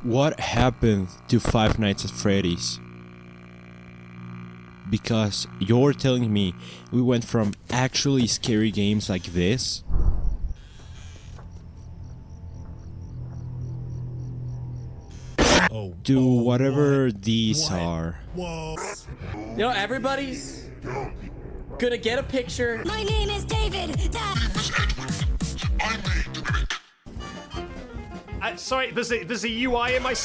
What happened to Five Nights at Freddy's? Because you're telling me we went from actually scary games like this to whatever these are. You know, everybody's gonna get a picture. My name is David. Sorry, there's a UI in my...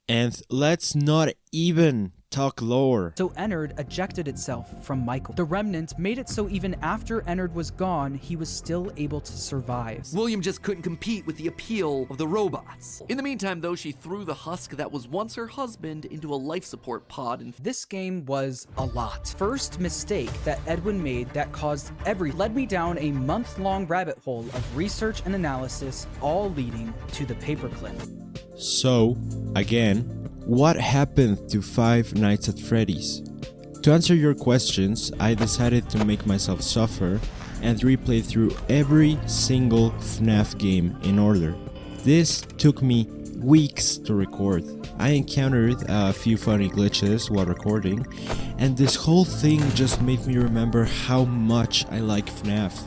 And let's not even talk lore. So Ennard ejected itself from Michael. The remnant made it so even after Ennard was gone, he was still able to survive. William just couldn't compete with the appeal of the robots. In the meantime, though, she threw the husk that was once her husband into a life support pod and... This game was a lot. First mistake that Edwin made that caused led me down a month-long rabbit hole of research and analysis, all leading to the paperclip. So, again, what happened to Five Nights at Freddy's? To answer your questions, I decided to make myself suffer and replay through every single FNAF game in order. This took me weeks to record. I encountered a few funny glitches while recording, and this whole thing just made me remember how much I like FNAF.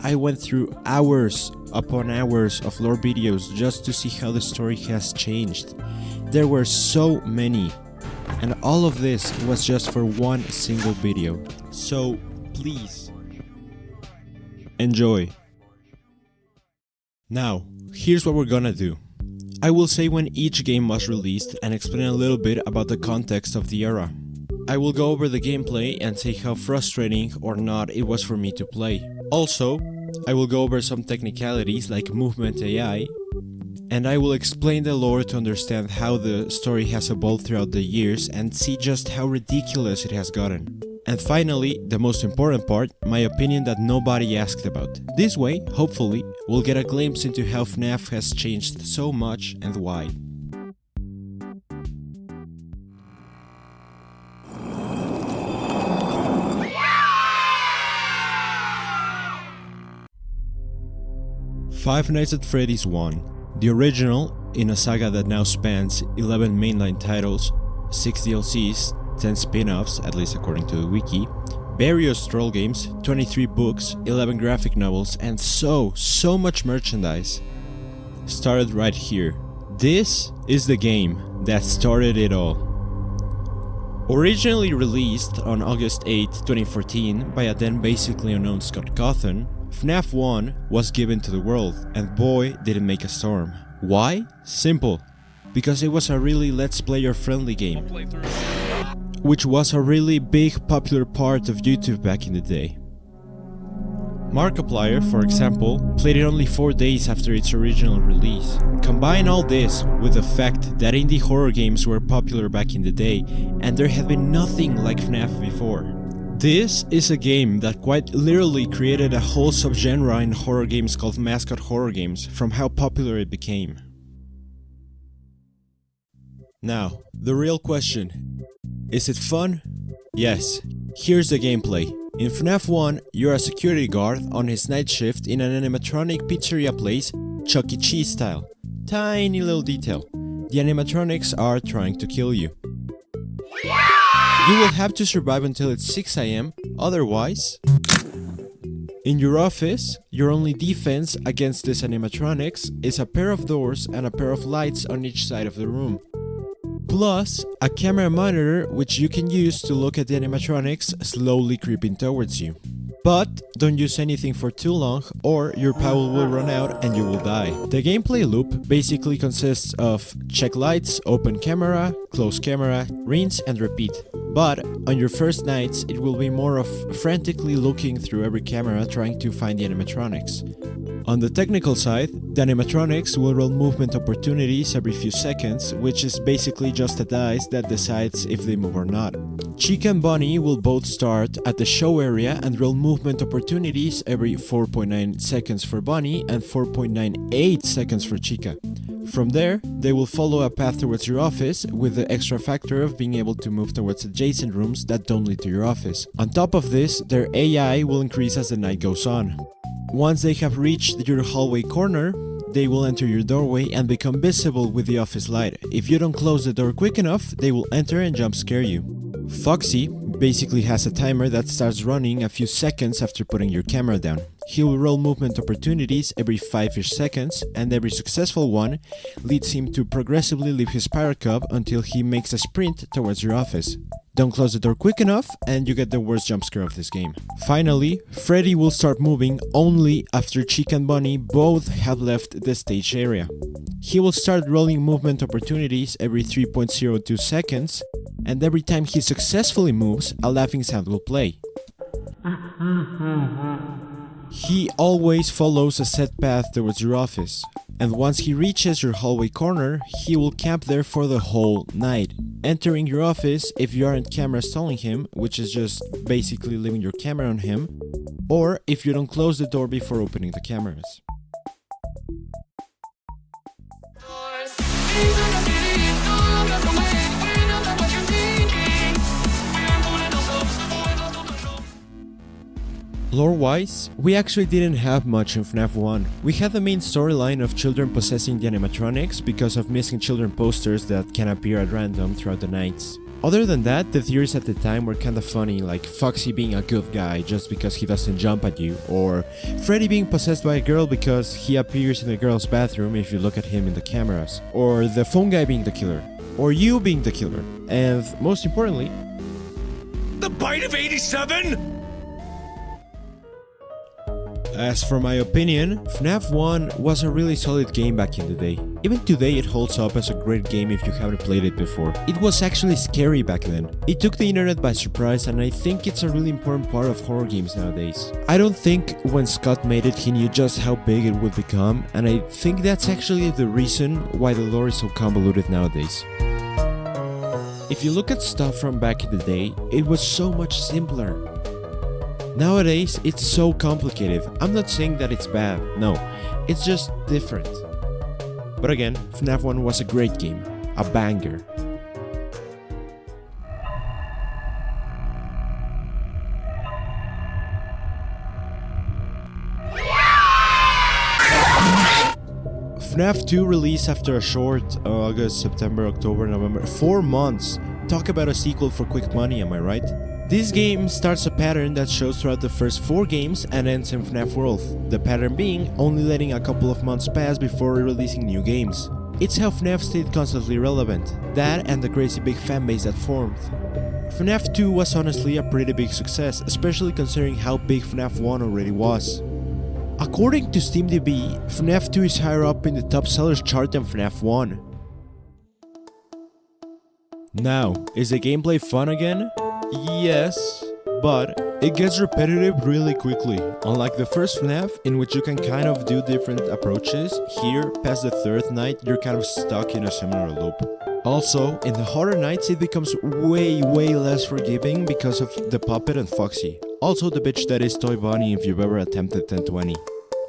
I went through hours upon hours of lore videos just to see how the story has changed. There were so many, and all of this was just for one single video. So please, enjoy. Now, here's what we're gonna do. I will say when each game was released and explain a little bit about the context of the era. I will go over the gameplay and say how frustrating or not it was for me to play. Also, I will go over some technicalities like movement AI, and I will explain the lore to understand how the story has evolved throughout the years and see just how ridiculous it has gotten. And finally, the most important part, my opinion that nobody asked about. This way, hopefully, we'll get a glimpse into how FNAF has changed so much and why. Five Nights at Freddy's 1, the original in a saga that now spans 11 mainline titles, 6 DLCs, 10 spin-offs, at least according to the wiki, various troll games, 23 books, 11 graphic novels, and so much merchandise. Started right here. This is the game that started it all. Originally released on August 8, 2014 by a then basically unknown Scott Cawthon, FNAF 1 was given to the world, and boy did it make a storm. Why? Simple. Because it was a really let's player friendly game, which was a really big popular part of YouTube back in the day. Markiplier, for example, played it only 4 days after its original release. Combine all this with the fact that indie horror games were popular back in the day, and there had been nothing like FNAF before. This is a game that quite literally created a whole subgenre in horror games called mascot horror games from how popular it became. Now, the real question. Is it fun? Yes. Here's the gameplay. In FNAF 1, you're a security guard on his night shift in an animatronic pizzeria place, Chuck E. Cheese style. Tiny little detail. The animatronics are trying to kill you. You will have to survive until it's 6 AM, otherwise... In your office, your only defense against these animatronics is a pair of doors and a pair of lights on each side of the room. Plus, a camera monitor which you can use to look at the animatronics slowly creeping towards you. But don't use anything for too long or your power will run out and you will die. The gameplay loop basically consists of check lights, open camera, close camera, rinse and repeat. But on your first nights it will be more of frantically looking through every camera trying to find the animatronics. On the technical side, the animatronics will roll movement opportunities every few seconds, which is basically just a dice that decides if they move or not. Chica and Bunny will both start at the show area and roll movement opportunities every 4.9 seconds for Bunny and 4.98 seconds for Chica. From there, they will follow a path towards your office with the extra factor of being able to move towards adjacent rooms that don't lead to your office. On top of this, their AI will increase as the night goes on. Once they have reached your hallway corner, they will enter your doorway and become visible with the office light. If you don't close the door quick enough, they will enter and jump scare you. Foxy basically has a timer that starts running a few seconds after putting your camera down. He will roll movement opportunities every 5-ish seconds, and every successful one leads him to progressively leave his pirate cub until he makes a sprint towards your office. Don't close the door quick enough and you get the worst jump scare of this game. Finally, Freddy will start moving only after Chica and Bunny both have left the stage area. He will start rolling movement opportunities every 3.02 seconds, and every time he successfully moves, a laughing sound will play. He always follows a set path towards your office, and once he reaches your hallway corner, he will camp there for the whole night, entering your office if you aren't camera stalling him, which is just basically leaving your camera on him, or if you don't close the door before opening the cameras. Lore-wise, we actually didn't have much in FNAF 1. We had the main storyline of children possessing the animatronics because of missing children posters that can appear at random throughout the nights. Other than that, the theories at the time were kinda funny, like Foxy being a good guy just because he doesn't jump at you, or Freddy being possessed by a girl because he appears in the girl's bathroom if you look at him in the cameras, or the phone guy being the killer, or you being the killer, and most importantly, The bite of 87? As for my opinion, FNAF 1 was a really solid game back in the day. Even today it holds up as a great game if you haven't played it before. It was actually scary back then. It took the internet by surprise, and I think it's a really important part of horror games nowadays. I don't think when Scott made it he knew just how big it would become, and I think that's actually the reason why the lore is so convoluted nowadays. If you look at stuff from back in the day, it was so much simpler. Nowadays, it's so complicated. I'm not saying that it's bad, no, it's just different. But again, FNAF 1 was a great game, a banger. FNAF 2 released after a short August, September, October, November, 4 months. Talk about a sequel for quick money, am I right? This game starts a pattern that shows throughout the first 4 games and ends in FNAF World, the pattern being only letting a couple of months pass before releasing new games. It's how FNAF stayed constantly relevant, that and the crazy big fanbase that formed. FNAF 2 was honestly a pretty big success, especially considering how big FNAF 1 already was. According to SteamDB, FNAF 2 is higher up in the top sellers chart than FNAF 1. Now, is the gameplay fun again? Yes, but it gets repetitive really quickly. Unlike the first FNAF, in which you can kind of do different approaches, here, past the 3rd night, you're kind of stuck in a similar loop. Also, in the harder nights, it becomes way less forgiving because of the puppet and Foxy. Also the bitch that is Toy Bunny if you've ever attempted 1020.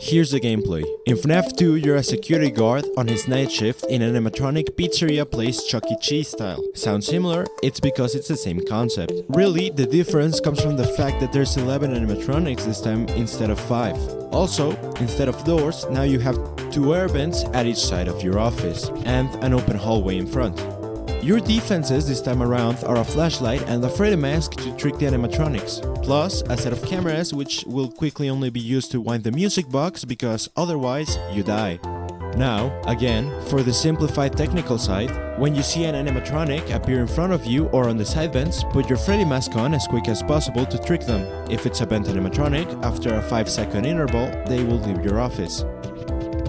Here's the gameplay. In FNAF 2, you're a security guard on his night shift in an animatronic pizzeria place Chuck E. Cheese style. Sounds similar? It's because it's the same concept. Really, the difference comes from the fact that there's 11 animatronics this time instead of 5. Also, instead of doors, now you have 2 air vents at each side of your office, and an open hallway in front. Your defenses this time around are a flashlight and a Freddy mask to trick the animatronics, plus a set of cameras which will quickly only be used to wind the music box because otherwise you die. Now, again, for the simplified technical side, when you see an animatronic appear in front of you or on the side vents, put your Freddy mask on as quick as possible to trick them. If it's a bent animatronic, after a 5-second interval, they will leave your office.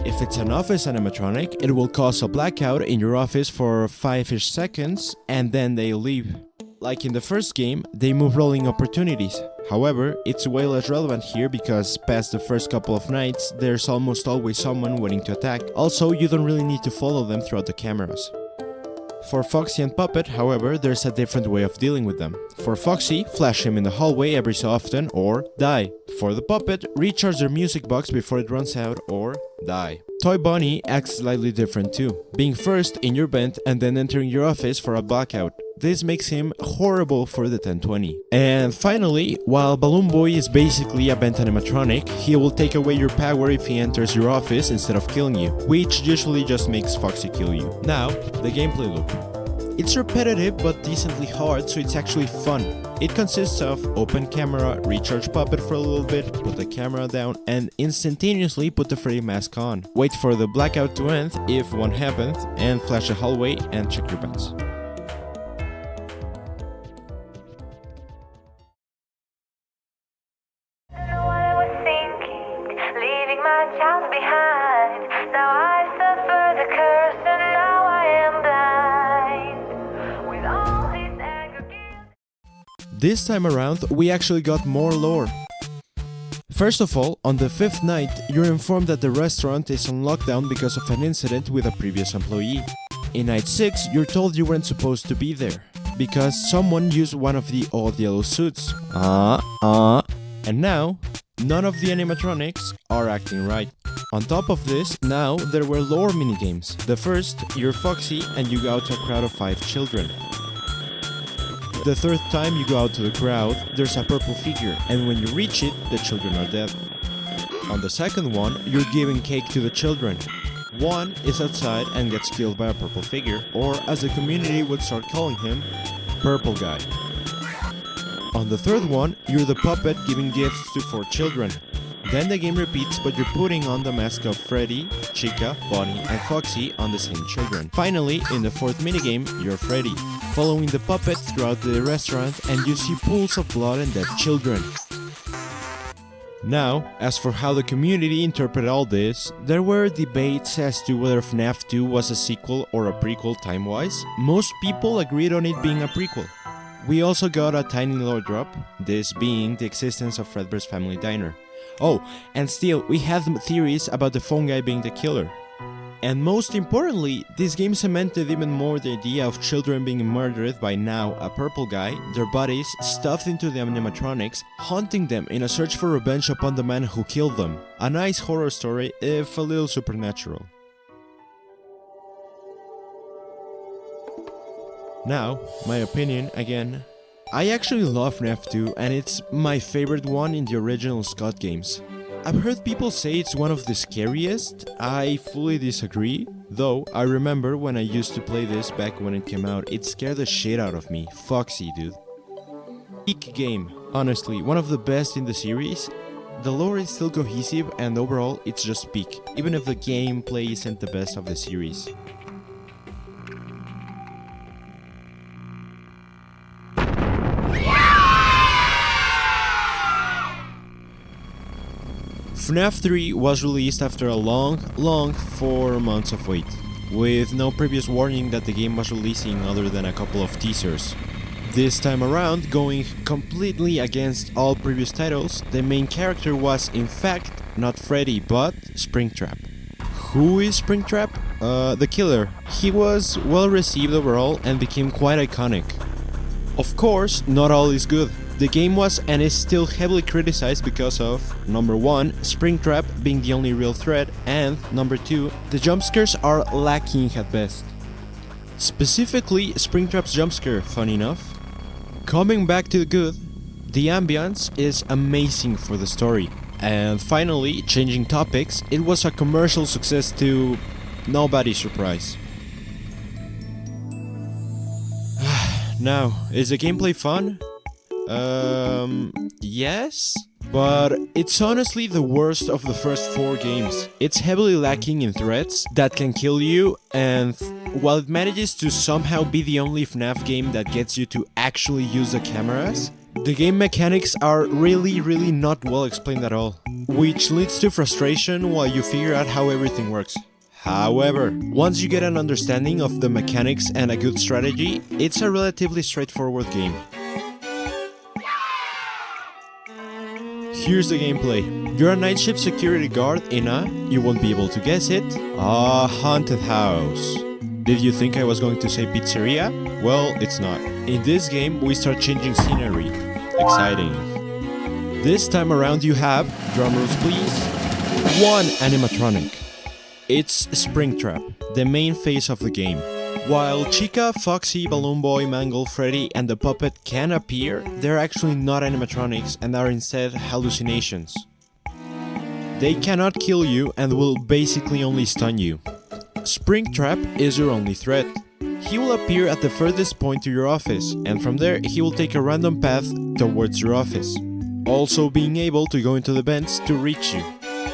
If it's an office animatronic, it will cause a blackout in your office for 5-ish seconds and then they'll leave. like in the first game, they move rolling opportunities. However, it's way less relevant here because past the first couple of nights, there's almost always someone waiting to attack. Also, you don't really need to follow them throughout the cameras. For Foxy and Puppet, however, there's a different way of dealing with them. For Foxy, flash him in the hallway every so often or die. For the Puppet, recharge their music box before it runs out or die. Toy Bunny acts slightly different too, being first in your vent and then entering your office for a blackout. This makes him horrible for the 1020. And finally, while Balloon Boy is basically a vent animatronic, he will take away your power if he enters your office instead of killing you, which usually just makes Foxy kill you. Now, the gameplay loop. It's repetitive but decently hard, so it's actually fun. It consists of open camera, recharge Puppet for a little bit, put the camera down, and instantaneously put the Freddy mask on. Wait for the blackout to end, if one happens, and flash the hallway and check your vents. This time around, we actually got more lore. First of all, on the 5th night, you're informed that the restaurant is on lockdown because of an incident with a previous employee. In night 6, you're told you weren't supposed to be there, because someone used one of the old yellow suits. And now, none of the animatronics are acting right. On top of this, now there were lore minigames. The first, you're Foxy and you go out to a crowd of 5 children. The third time you go out to the crowd, there's a purple figure, and when you reach it, the children are dead. On the second one, you're giving cake to the children. One is outside and gets killed by a purple figure, or as the community would start calling him, Purple Guy. On the third one, you're the puppet giving gifts to 4 children. Then the game repeats, but you're putting on the mask of Freddy, Chica, Bonnie, and Foxy on the same children. Finally, in the 4th minigame, you're Freddy, following the puppet throughout the restaurant, and you see pools of blood and dead children. Now, as for how the community interpreted all this, there were debates as to whether FNAF 2 was a sequel or a prequel time-wise. Most people agreed on it being a prequel. We also got a tiny lore drop, this being the existence of Fredbear's Family Diner. Oh, and still, we had theories about the phone guy being the killer. And most importantly, this game cemented even more the idea of children being murdered by now a purple guy, their bodies stuffed into the animatronics, haunting them in a search for revenge upon the man who killed them. A nice horror story, if a little supernatural. Now, my opinion again. I actually love FNAF 2 and it's my favorite one in the original Scott games. I've heard people say it's one of the scariest. I fully disagree, though I remember when I used to play this back when it came out, it scared the shit out of me. Foxy, dude. Peak game, honestly, one of the best in the series. The lore is still cohesive and overall it's just peak, even if the gameplay isn't the best of the series. FNAF 3 was released after a long 4 months of wait, with no previous warning that the game was releasing other than a couple of teasers. This time around, going completely against all previous titles, the main character was in fact not Freddy but Springtrap. Who is Springtrap? The killer. He was well received overall and became quite iconic. Of course, not all is good. The game was and is still heavily criticized because of number 1, Springtrap being the only real threat, and number 2, the jumpscares are lacking at best. Specifically, Springtrap's jumpscare, funny enough. Coming back to the good, the ambience is amazing for the story. And finally, changing topics, it was a commercial success to nobody's surprise. Now, is the gameplay fun? Yes, but it's honestly the worst of the first 4 games. It's heavily lacking in threats that can kill you, and while it manages to somehow be the only FNAF game that gets you to actually use the cameras, the game mechanics are really not well explained at all, which leads to frustration while you figure out how everything works. However, once you get an understanding of the mechanics and a good strategy, it's a relatively straightforward game. Here's the gameplay. You're a night shift security guard in a, you won't be able to guess it, a haunted house. Did you think I was going to say pizzeria? Well, it's not. In this game, we start changing scenery. Exciting. This time around you have, drumrolls please, one animatronic. It's Springtrap, the main phase of the game. While Chica, Foxy, Balloon Boy, Mangle, Freddy, and the puppet can appear, they're actually not animatronics and are instead hallucinations. They cannot kill you and will basically only stun you. Springtrap is your only threat. He will appear at the furthest point to your office, and from there he will take a random path towards your office, also being able to go into the vents to reach you.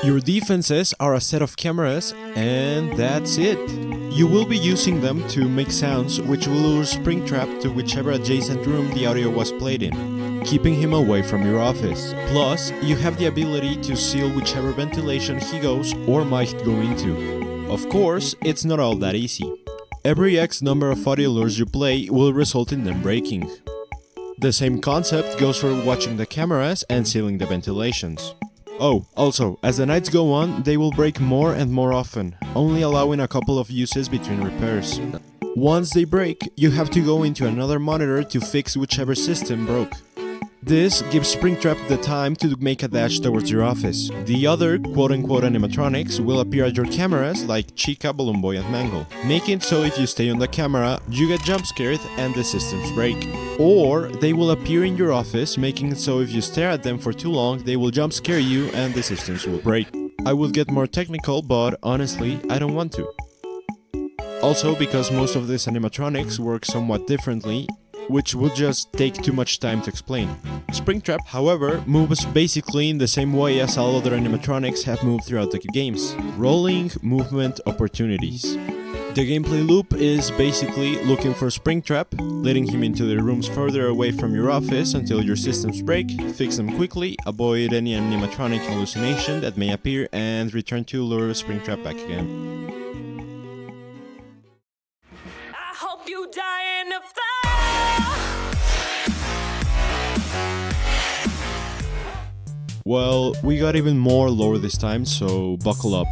Your defenses are a set of cameras, and that's it. You will be using them to make sounds which will lure Springtrap to whichever adjacent room the audio was played in, keeping him away from your office. Plus, you have the ability to seal whichever ventilation he goes or might go into. Of course, it's not all that easy. Every X number of audio lures you play will result in them breaking. The same concept goes for watching the cameras and sealing the ventilations. Oh, also, as the nights go on, they will break more and more often, only allowing a couple of uses between repairs. Once they break, you have to go into another monitor to fix whichever system broke. This gives Springtrap the time to make a dash towards your office. The other quote-unquote animatronics will appear at your cameras like Chica, Balloon Boy and Mangle, making it so if you stay on the camera, you get jump scared and the systems break. Or they will appear in your office, making it so if you stare at them for too long, they will jump scare you and the systems will break. I will get more technical, but honestly, I don't want to. Also, because most of these animatronics work somewhat differently, which would just take too much time to explain. Springtrap, however, moves basically in the same way as all other animatronics have moved throughout the games. Rolling, movement, opportunities. The gameplay loop is basically looking for Springtrap, letting him into the rooms further away from your office until your systems break, fix them quickly, avoid any animatronic hallucination that may appear, and return to lure Springtrap back again. I hope you die in a fire. Well, we got even more lore this time, so buckle up.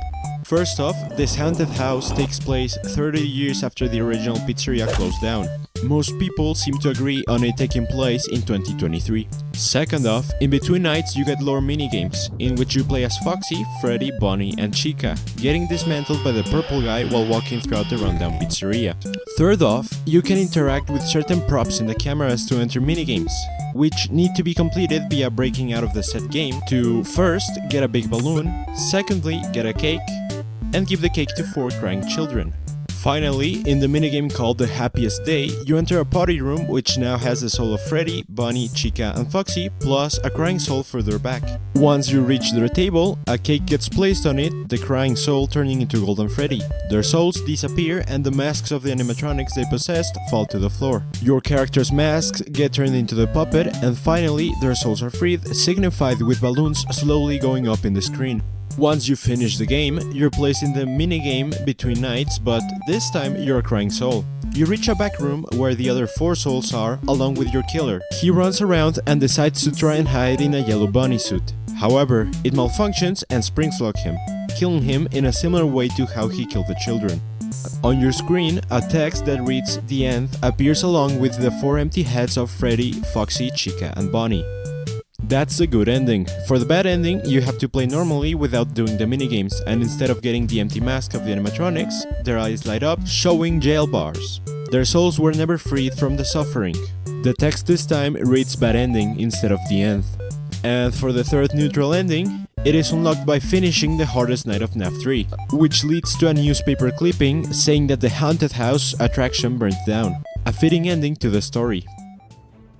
First off, this haunted house takes place 30 years after the original pizzeria closed down. Most people seem to agree on it taking place in 2023. Second off, in between nights you get lore minigames, in which you play as Foxy, Freddy, Bonnie, and Chica, getting dismantled by the purple guy while walking throughout the rundown pizzeria. Third off, you can interact with certain props in the cameras to enter minigames, which need to be completed via breaking out of the set game to first get a big balloon, secondly get a cake, and give the cake to 4 crying children. Finally, in the minigame called The Happiest Day, you enter a party room which now has the soul of Freddy, Bonnie, Chica and Foxy, plus a crying soul further back. Once you reach their table, a cake gets placed on it, the crying soul turning into Golden Freddy. Their souls disappear and the masks of the animatronics they possessed fall to the floor. Your character's masks get turned into the puppet, and finally their souls are freed, signified with balloons slowly going up in the screen. Once you finish the game, you're placed in the minigame between nights, but this time you're a crying soul. You reach a back room where the other 4 souls are, along with your killer. He runs around and decides to try and hide in a yellow bunny suit. However, it malfunctions and springs lock him, killing him in a similar way to how he killed the children. On your screen, a text that reads "The End" appears along with the 4 empty heads of Freddy, Foxy, Chica and Bonnie. That's the good ending. For the bad ending, you have to play normally without doing the minigames, and instead of getting the empty mask of the animatronics, their eyes light up, showing jail bars. Their souls were never freed from the suffering. The text this time reads bad ending instead of the end. And for the third neutral ending, it is unlocked by finishing the hardest night of FNAF 3, which leads to a newspaper clipping saying that the haunted house attraction burnt down. A fitting ending to the story.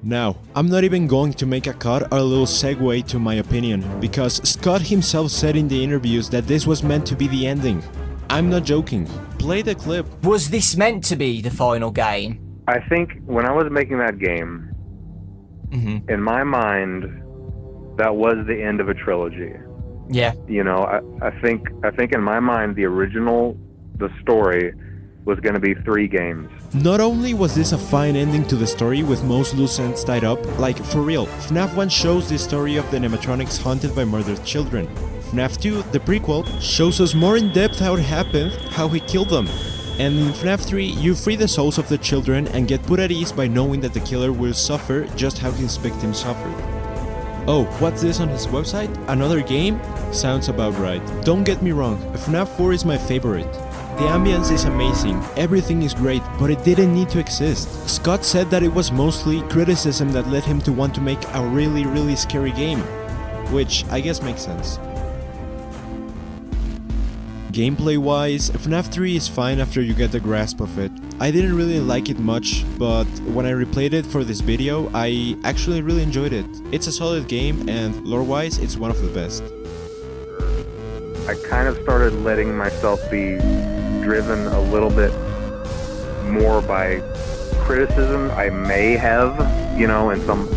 Now, I'm not even going to make a cut or a little segue to my opinion, because Scott himself said in the interviews that this was meant to be the ending. I'm not joking. Play the clip. Was this meant to be the final game? I think when I was making that game, in my mind, that was the end of a trilogy. Yeah. You know, I think in my mind, the original the story was going to be 3 games. Not only was this a fine ending to the story with most loose ends tied up, like for real, FNAF 1 shows the story of the animatronics haunted by murdered children. FNAF 2, the prequel, shows us more in depth how it happened, how he killed them. And in FNAF 3, you free the souls of the children and get put at ease by knowing that the killer will suffer just how his victim suffered. Oh, what's this on his website? Another game? Sounds about right. Don't get me wrong, FNAF 4 is my favorite. The ambience is amazing, everything is great, but it didn't need to exist. Scott said that it was mostly criticism that led him to want to make a really scary game. Which I guess makes sense. Gameplay-wise, FNAF 3 is fine after you get the grasp of it. I didn't really like it much, but when I replayed it for this video, I actually really enjoyed it. It's a solid game, and lore-wise, it's one of the best. I kind of started letting myself be driven a little bit more by criticism. I may have, in some,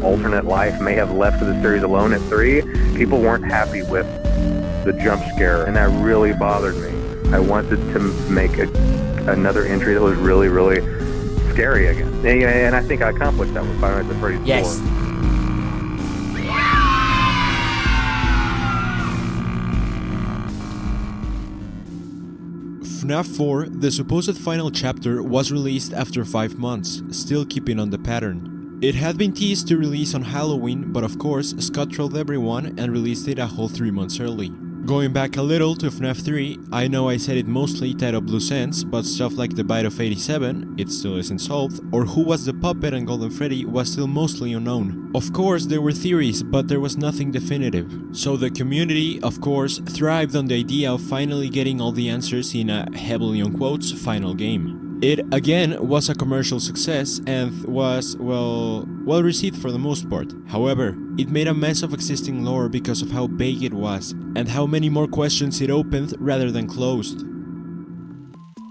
alternate life, may have left the series alone at 3. People weren't happy with the jump scare, and that really bothered me. I wanted to make another entry that was really scary again. And I think I accomplished that with Five Nights at Freddy's 4. Yes. FNAF 4, the supposed final chapter, was released after 5 months, still keeping on the pattern. It had been teased to release on Halloween, but of course, Scott trolled everyone and released it a whole 3 months early. Going back a little to FNAF 3, I know I said it mostly tied up loose ends, but stuff like the bite of 87, it still isn't solved, or who was the puppet and Golden Freddy was still mostly unknown. Of course, there were theories, but there was nothing definitive. So the community, of course, thrived on the idea of finally getting all the answers in a, heavily on quotes, final game. It, again, was a commercial success and was, well received for the most part. However, it made a mess of existing lore because of how big it was, and how many more questions it opened rather than closed.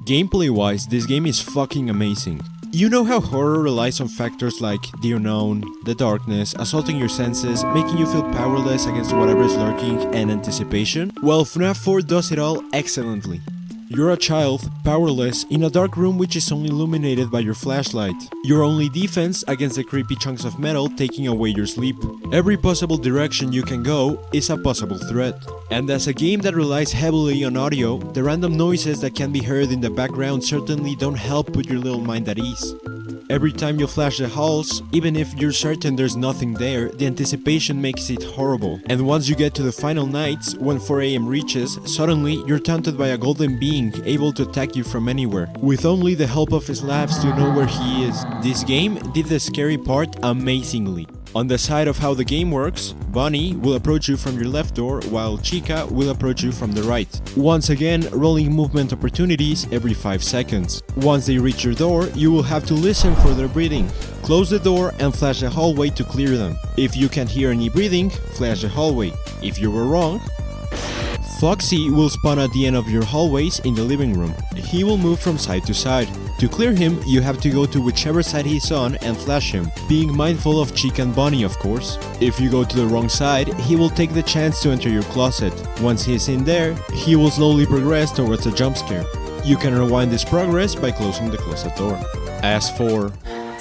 Gameplay-wise, this game is fucking amazing. You know how horror relies on factors like the unknown, the darkness, assaulting your senses, making you feel powerless against whatever is lurking, and anticipation? Well, FNAF 4 does it all excellently. You're a child, powerless, in a dark room which is only illuminated by your flashlight. Your only defense against the creepy chunks of metal taking away your sleep. Every possible direction you can go is a possible threat. And as a game that relies heavily on audio, the random noises that can be heard in the background certainly don't help put your little mind at ease. Every time you flash the halls, even if you're certain there's nothing there, the anticipation makes it horrible. And once you get to the final nights, when 4 AM reaches, suddenly you're taunted by a golden being able to attack you from anywhere, with only the help of his labs to know where he is. This game did the scary part amazingly. On the side of how the game works, Bonnie will approach you from your left door, while Chica will approach you from the right. Once again, rolling movement opportunities every 5 seconds. Once they reach your door, you will have to listen for their breathing. Close the door and flash the hallway to clear them. If you can't hear any breathing, flash the hallway. If you were wrong, Foxy will spawn at the end of your hallways in the living room. He will move from side to side. To clear him, you have to go to whichever side he's on and flash him, being mindful of Chica and Bonnie, of course. If you go to the wrong side, he will take the chance to enter your closet. Once he's in there, he will slowly progress towards a jump scare. You can rewind this progress by closing the closet door. As for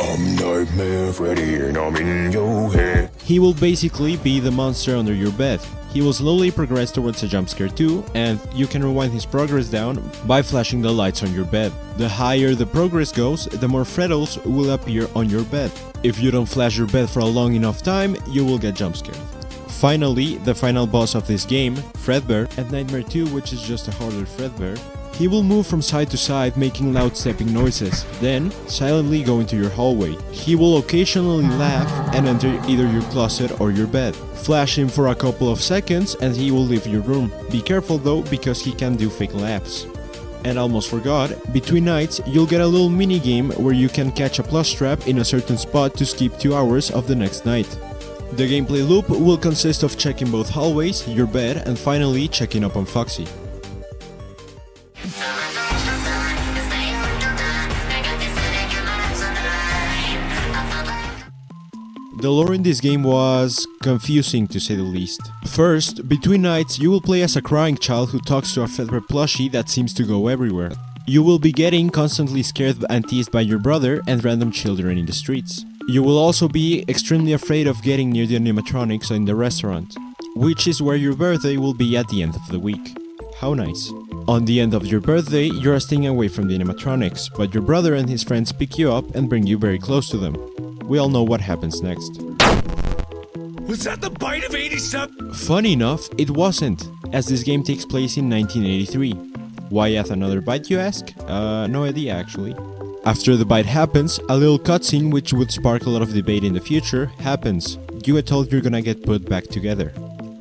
I'm Nightmare Freddy and I'm in your head. He will basically be the monster under your bed. He will slowly progress towards a jump scare too, and you can rewind his progress down by flashing the lights on your bed. The higher the progress goes, the more Freddles will appear on your bed. If you don't flash your bed for a long enough time, you will get jump scared. Finally, the final boss of this game, Fredbear, and Nightmare 2, which is just a harder Fredbear, he will move from side to side making loud stepping noises, then silently go into your hallway. He will occasionally laugh and enter either your closet or your bed. Flash him for a couple of seconds and he will leave your room. Be careful though, because he can do fake laughs. And almost forgot, between nights you'll get a little mini game where you can catch a plush trap in a certain spot to skip 2 hours of the next night. The gameplay loop will consist of checking both hallways, your bed, and finally checking up on Foxy. The lore in this game was confusing to say the least. First, between nights you will play as a crying child who talks to a favorite plushie that seems to go everywhere. You will be getting constantly scared and teased by your brother and random children in the streets. You will also be extremely afraid of getting near the animatronics in the restaurant, which is where your birthday will be at the end of the week. How nice. On the end of your birthday, you are staying away from the animatronics, but your brother and his friends pick you up and bring you very close to them. We all know what happens next. Was that the bite of 87? Funny enough, it wasn't, as this game takes place in 1983. Why yet another bite, you ask? No idea actually. After the bite happens, a little cutscene which would spark a lot of debate in the future happens. You are told you're gonna get put back together.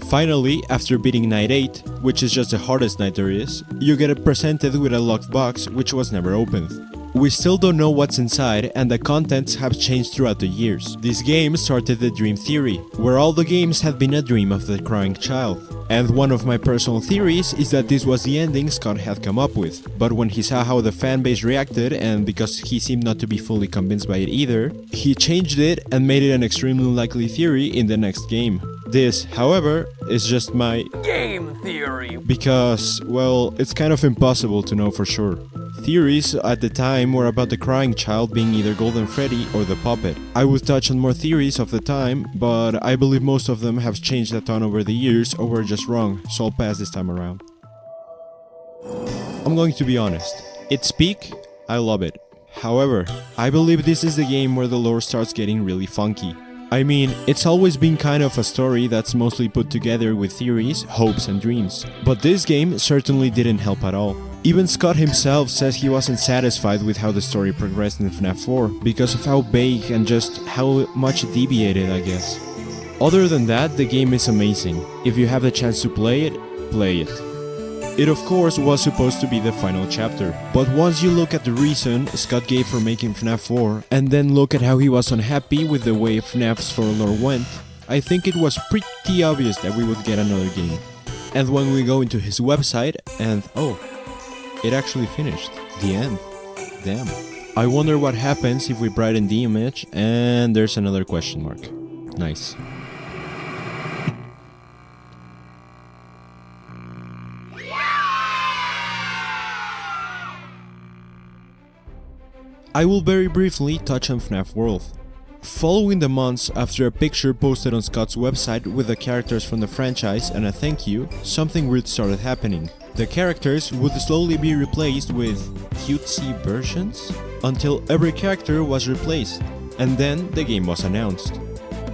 Finally, after beating night 8, which is just the hardest night there is, you get presented with a locked box which was never opened. We still don't know what's inside, and the contents have changed throughout the years. This game started the dream theory, where all the games had been a dream of the crying child. And one of my personal theories is that this was the ending Scott had come up with. But when he saw how the fanbase reacted, and because he seemed not to be fully convinced by it either, he changed it and made it an extremely likely theory in the next game. This, however, is just my Game theory. because, well, it's kind of impossible to know for sure. Theories at the time were about the crying child being either Golden Freddy or the puppet. I would touch on more theories of the time, but I believe most of them have changed a ton over the years or were just wrong, so I'll pass this time around. I'm going to be honest. It's peak, I love it. However, I believe this is the game where the lore starts getting really funky. I mean, it's always been kind of a story that's mostly put together with theories, hopes and dreams. But this game certainly didn't help at all. Even Scott himself says he wasn't satisfied with how the story progressed in FNAF 4 because of how vague and just how much it deviated, I guess. Other than that, the game is amazing. If you have the chance to play it, play it. It of course was supposed to be the final chapter, but once you look at the reason Scott gave for making FNAF 4, and then look at how he was unhappy with the way FNAF's 4 lore went, I think it was pretty obvious that we would get another game. And when we go into his website, and oh, it actually finished. The end. Damn. I wonder what happens if we brighten the image, and there's another question mark. Nice. I will very briefly touch on FNAF World. Following the months after a picture posted on Scott's website with the characters from the franchise and a thank you, something weird started happening. The characters would slowly be replaced with cutesy versions until every character was replaced, and then the game was announced.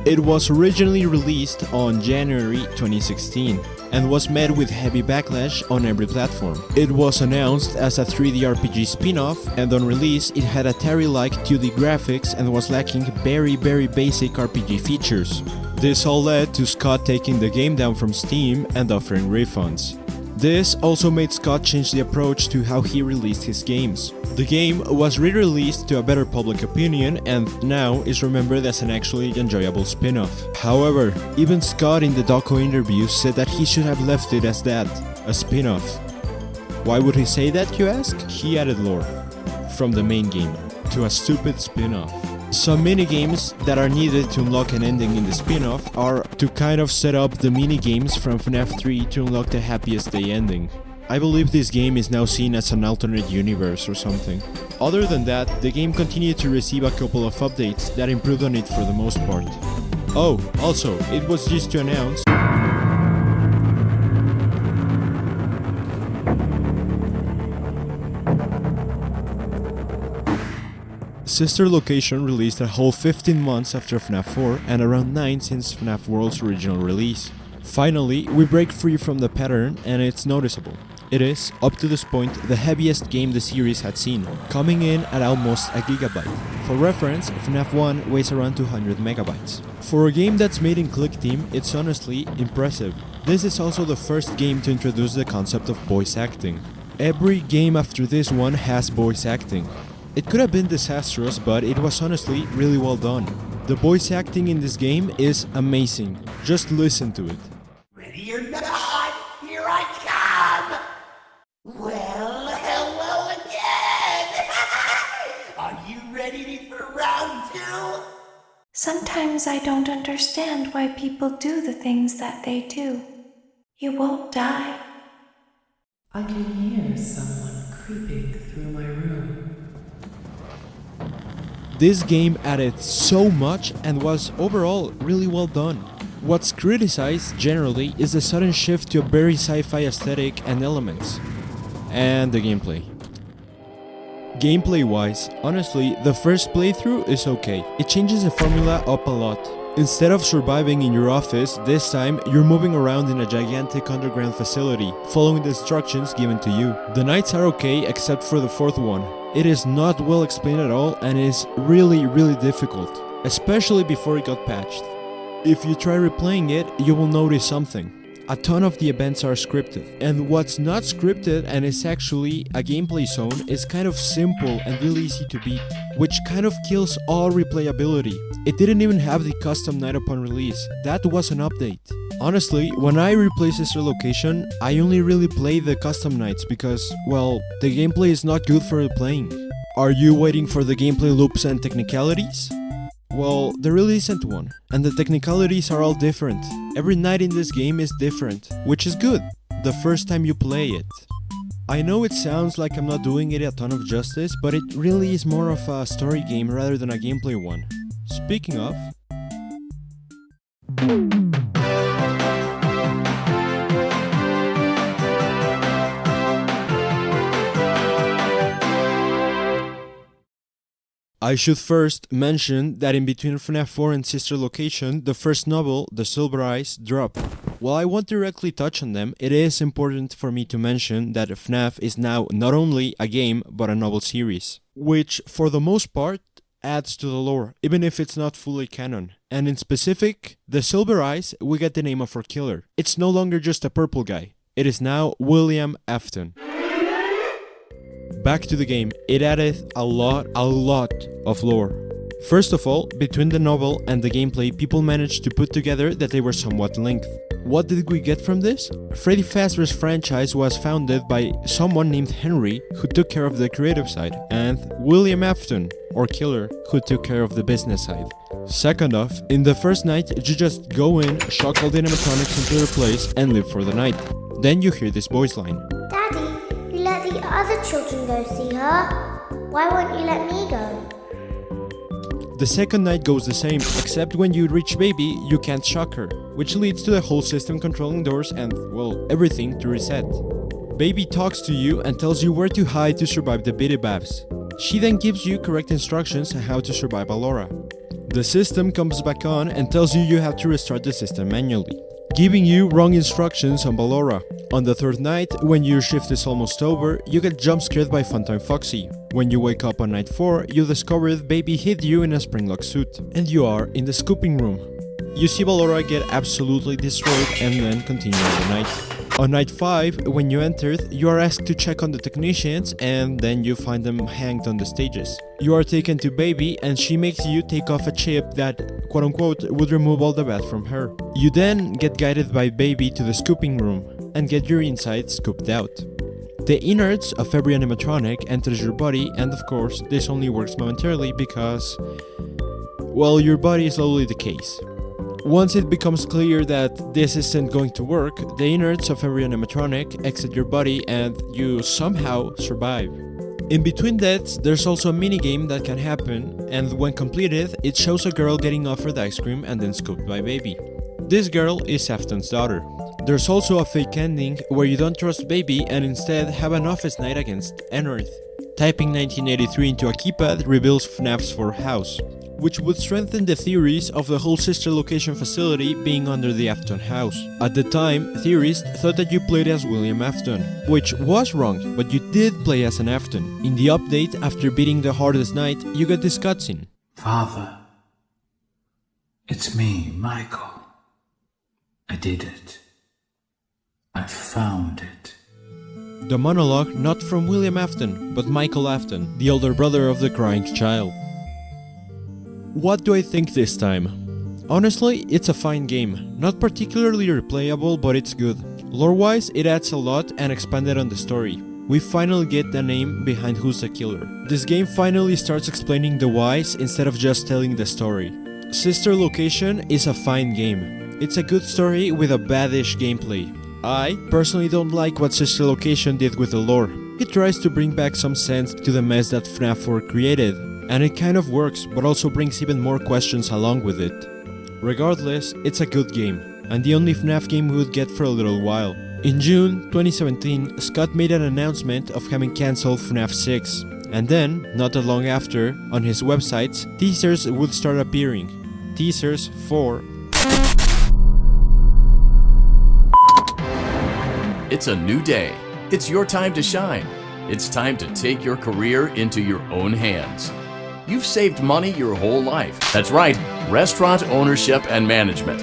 It was originally released on January 2016 and was met with heavy backlash on every platform. It was announced as a 3D RPG spin-off, and on release it had Atari-like 2D graphics and was lacking very basic RPG features. This all led to Scott taking the game down from Steam and offering refunds. This also made Scott change the approach to how he released his games. The game was re-released to a better public opinion and now is remembered as an actually enjoyable spin-off. However, even Scott in the doco interview said that he should have left it as that, a spin-off. Why would he say that, you ask? He added lore, from the main game, to a stupid spin-off. Some minigames that are needed to unlock an ending in the spin-off are to kind of set up the minigames from FNAF 3 to unlock the happiest day ending. I believe this game is now seen as an alternate universe or something. Other than that, the game continued to receive a couple of updates that improved on it for the most part. Oh, also, it was just to announce Sister Location released a whole 15 months after FNAF 4 and around 9 since FNAF World's original release. Finally, we break free from the pattern and it's noticeable. It is, up to this point, the heaviest game the series had seen, coming in at almost a gigabyte. For reference, FNAF 1 weighs around 200 megabytes. For a game that's made in Click Team, it's honestly impressive. This is also the first game to introduce the concept of voice acting. Every game after this one has voice acting. It could have been disastrous, but it was honestly really well done. The voice acting in this game is amazing. Just listen to it. Ready or not, here I come! Well, hello again! Are you ready for round 2? Sometimes I don't understand why people do the things that they do. You won't die. I can hear someone creeping through my room. This game added so much and was overall really well done. What's criticized generally is the sudden shift to a very sci-fi aesthetic and elements. And the gameplay. Gameplay-wise, honestly, the first playthrough is okay. It changes the formula up a lot. Instead of surviving in your office, this time you're moving around in a gigantic underground facility, following the instructions given to you. The nights are okay except for the fourth one. It is not well explained at all and is really difficult, especially before it got patched. If you try replaying it, you will notice something. A ton of the events are scripted, and what's not scripted and is actually a gameplay zone is kind of simple and really easy to beat, which kind of kills all replayability. It didn't even have the custom night upon release, that was an update. Honestly, when I replay Sister Location, I only really play the custom nights because, well, the gameplay is not good for replaying. Are you waiting for the gameplay loops and technicalities? Well, there really isn't one, and the technicalities are all different. Every night in this game is different, which is good, the first time you play it. I know it sounds like I'm not doing it a ton of justice, but it really is more of a story game rather than a gameplay one. Speaking of... I should first mention that in between FNAF 4 and Sister Location, the first novel, The Silver Eyes, dropped. While I won't directly touch on them, it is important for me to mention that FNAF is now not only a game, but a novel series, which, for the most part, adds to the lore, even if it's not fully canon. And in specific, The Silver Eyes, we get the name of our killer. It's no longer just a purple guy. It is now William Afton. Back to the game, it added a lot of lore. First of all, between the novel and the gameplay, people managed to put together that they were somewhat linked. What did we get from this? Freddy Fazbear's franchise was founded by someone named Henry, who took care of the creative side, and William Afton, or Killer, who took care of the business side. Second off, in the first night, you just go in, shock all the animatronics into their place, and live for the night. Then you hear this voice line. Daddy, you let the other children go see her. Why won't you let me go? The second night goes the same, except when you reach Baby, you can't shock her, which leads to the whole system controlling doors and, well, everything to reset. Baby talks to you and tells you where to hide to survive the Bidibabs. She then gives you correct instructions on how to survive Allura. The system comes back on and tells you you have to restart the system manually, giving you wrong instructions on Ballora. On the third night, when your shift is almost over, you get jump scared by Funtime Foxy. When you wake up on night 4, you discover that Baby hid you in a Springlock suit, and you are in the scooping room. You see Ballora get absolutely destroyed and then continue the night. On night 5, when you entered, you are asked to check on the technicians and then you find them hanged on the stages. You are taken to Baby and she makes you take off a chip that, quote-unquote, would remove all the bad from her. You then get guided by Baby to the scooping room and get your insides scooped out. The innards of every animatronic enters your body, and of course, this only works momentarily because, well, your body slowly decays. Once it becomes clear that this isn't going to work, the innards of every animatronic exit your body and you somehow survive. In between deaths, there's also a minigame that can happen, and when completed, it shows a girl getting offered ice cream and then scooped by Baby. This girl is Afton's daughter. There's also a fake ending where you don't trust Baby and instead have an office night against N-Earth. Typing 1983 into a keypad reveals FNAF's 4th house, which would strengthen the theories of the whole Sister Location facility being under the Afton house. At the time, theorists thought that you played as William Afton, which was wrong, but you did play as an Afton. In the update, after beating the hardest night, you get this cutscene. Father, it's me, Michael. I did it. I found it. The monologue not from William Afton, but Michael Afton, the older brother of the crying child. What do I think this time? Honestly, it's a fine game. Not particularly replayable, but it's good. Lore-wise, it adds a lot and expanded on the story. We finally get the name behind who's the killer. This game finally starts explaining the whys instead of just telling the story. Sister Location is a fine game. It's a good story with a badish gameplay. I personally don't like what Sister Location did with the lore. It tries to bring back some sense to the mess that FNAF World created, and it kind of works, but also brings even more questions along with it. Regardless, it's a good game, and the only FNAF game we would get for a little while. In June 2017, Scott made an announcement of having cancelled FNAF 6, and then, not that long after, on his websites, teasers would start appearing. Teasers for... It's a new day. It's your time to shine. It's time to take your career into your own hands. You've saved money your whole life. That's right, restaurant ownership and management.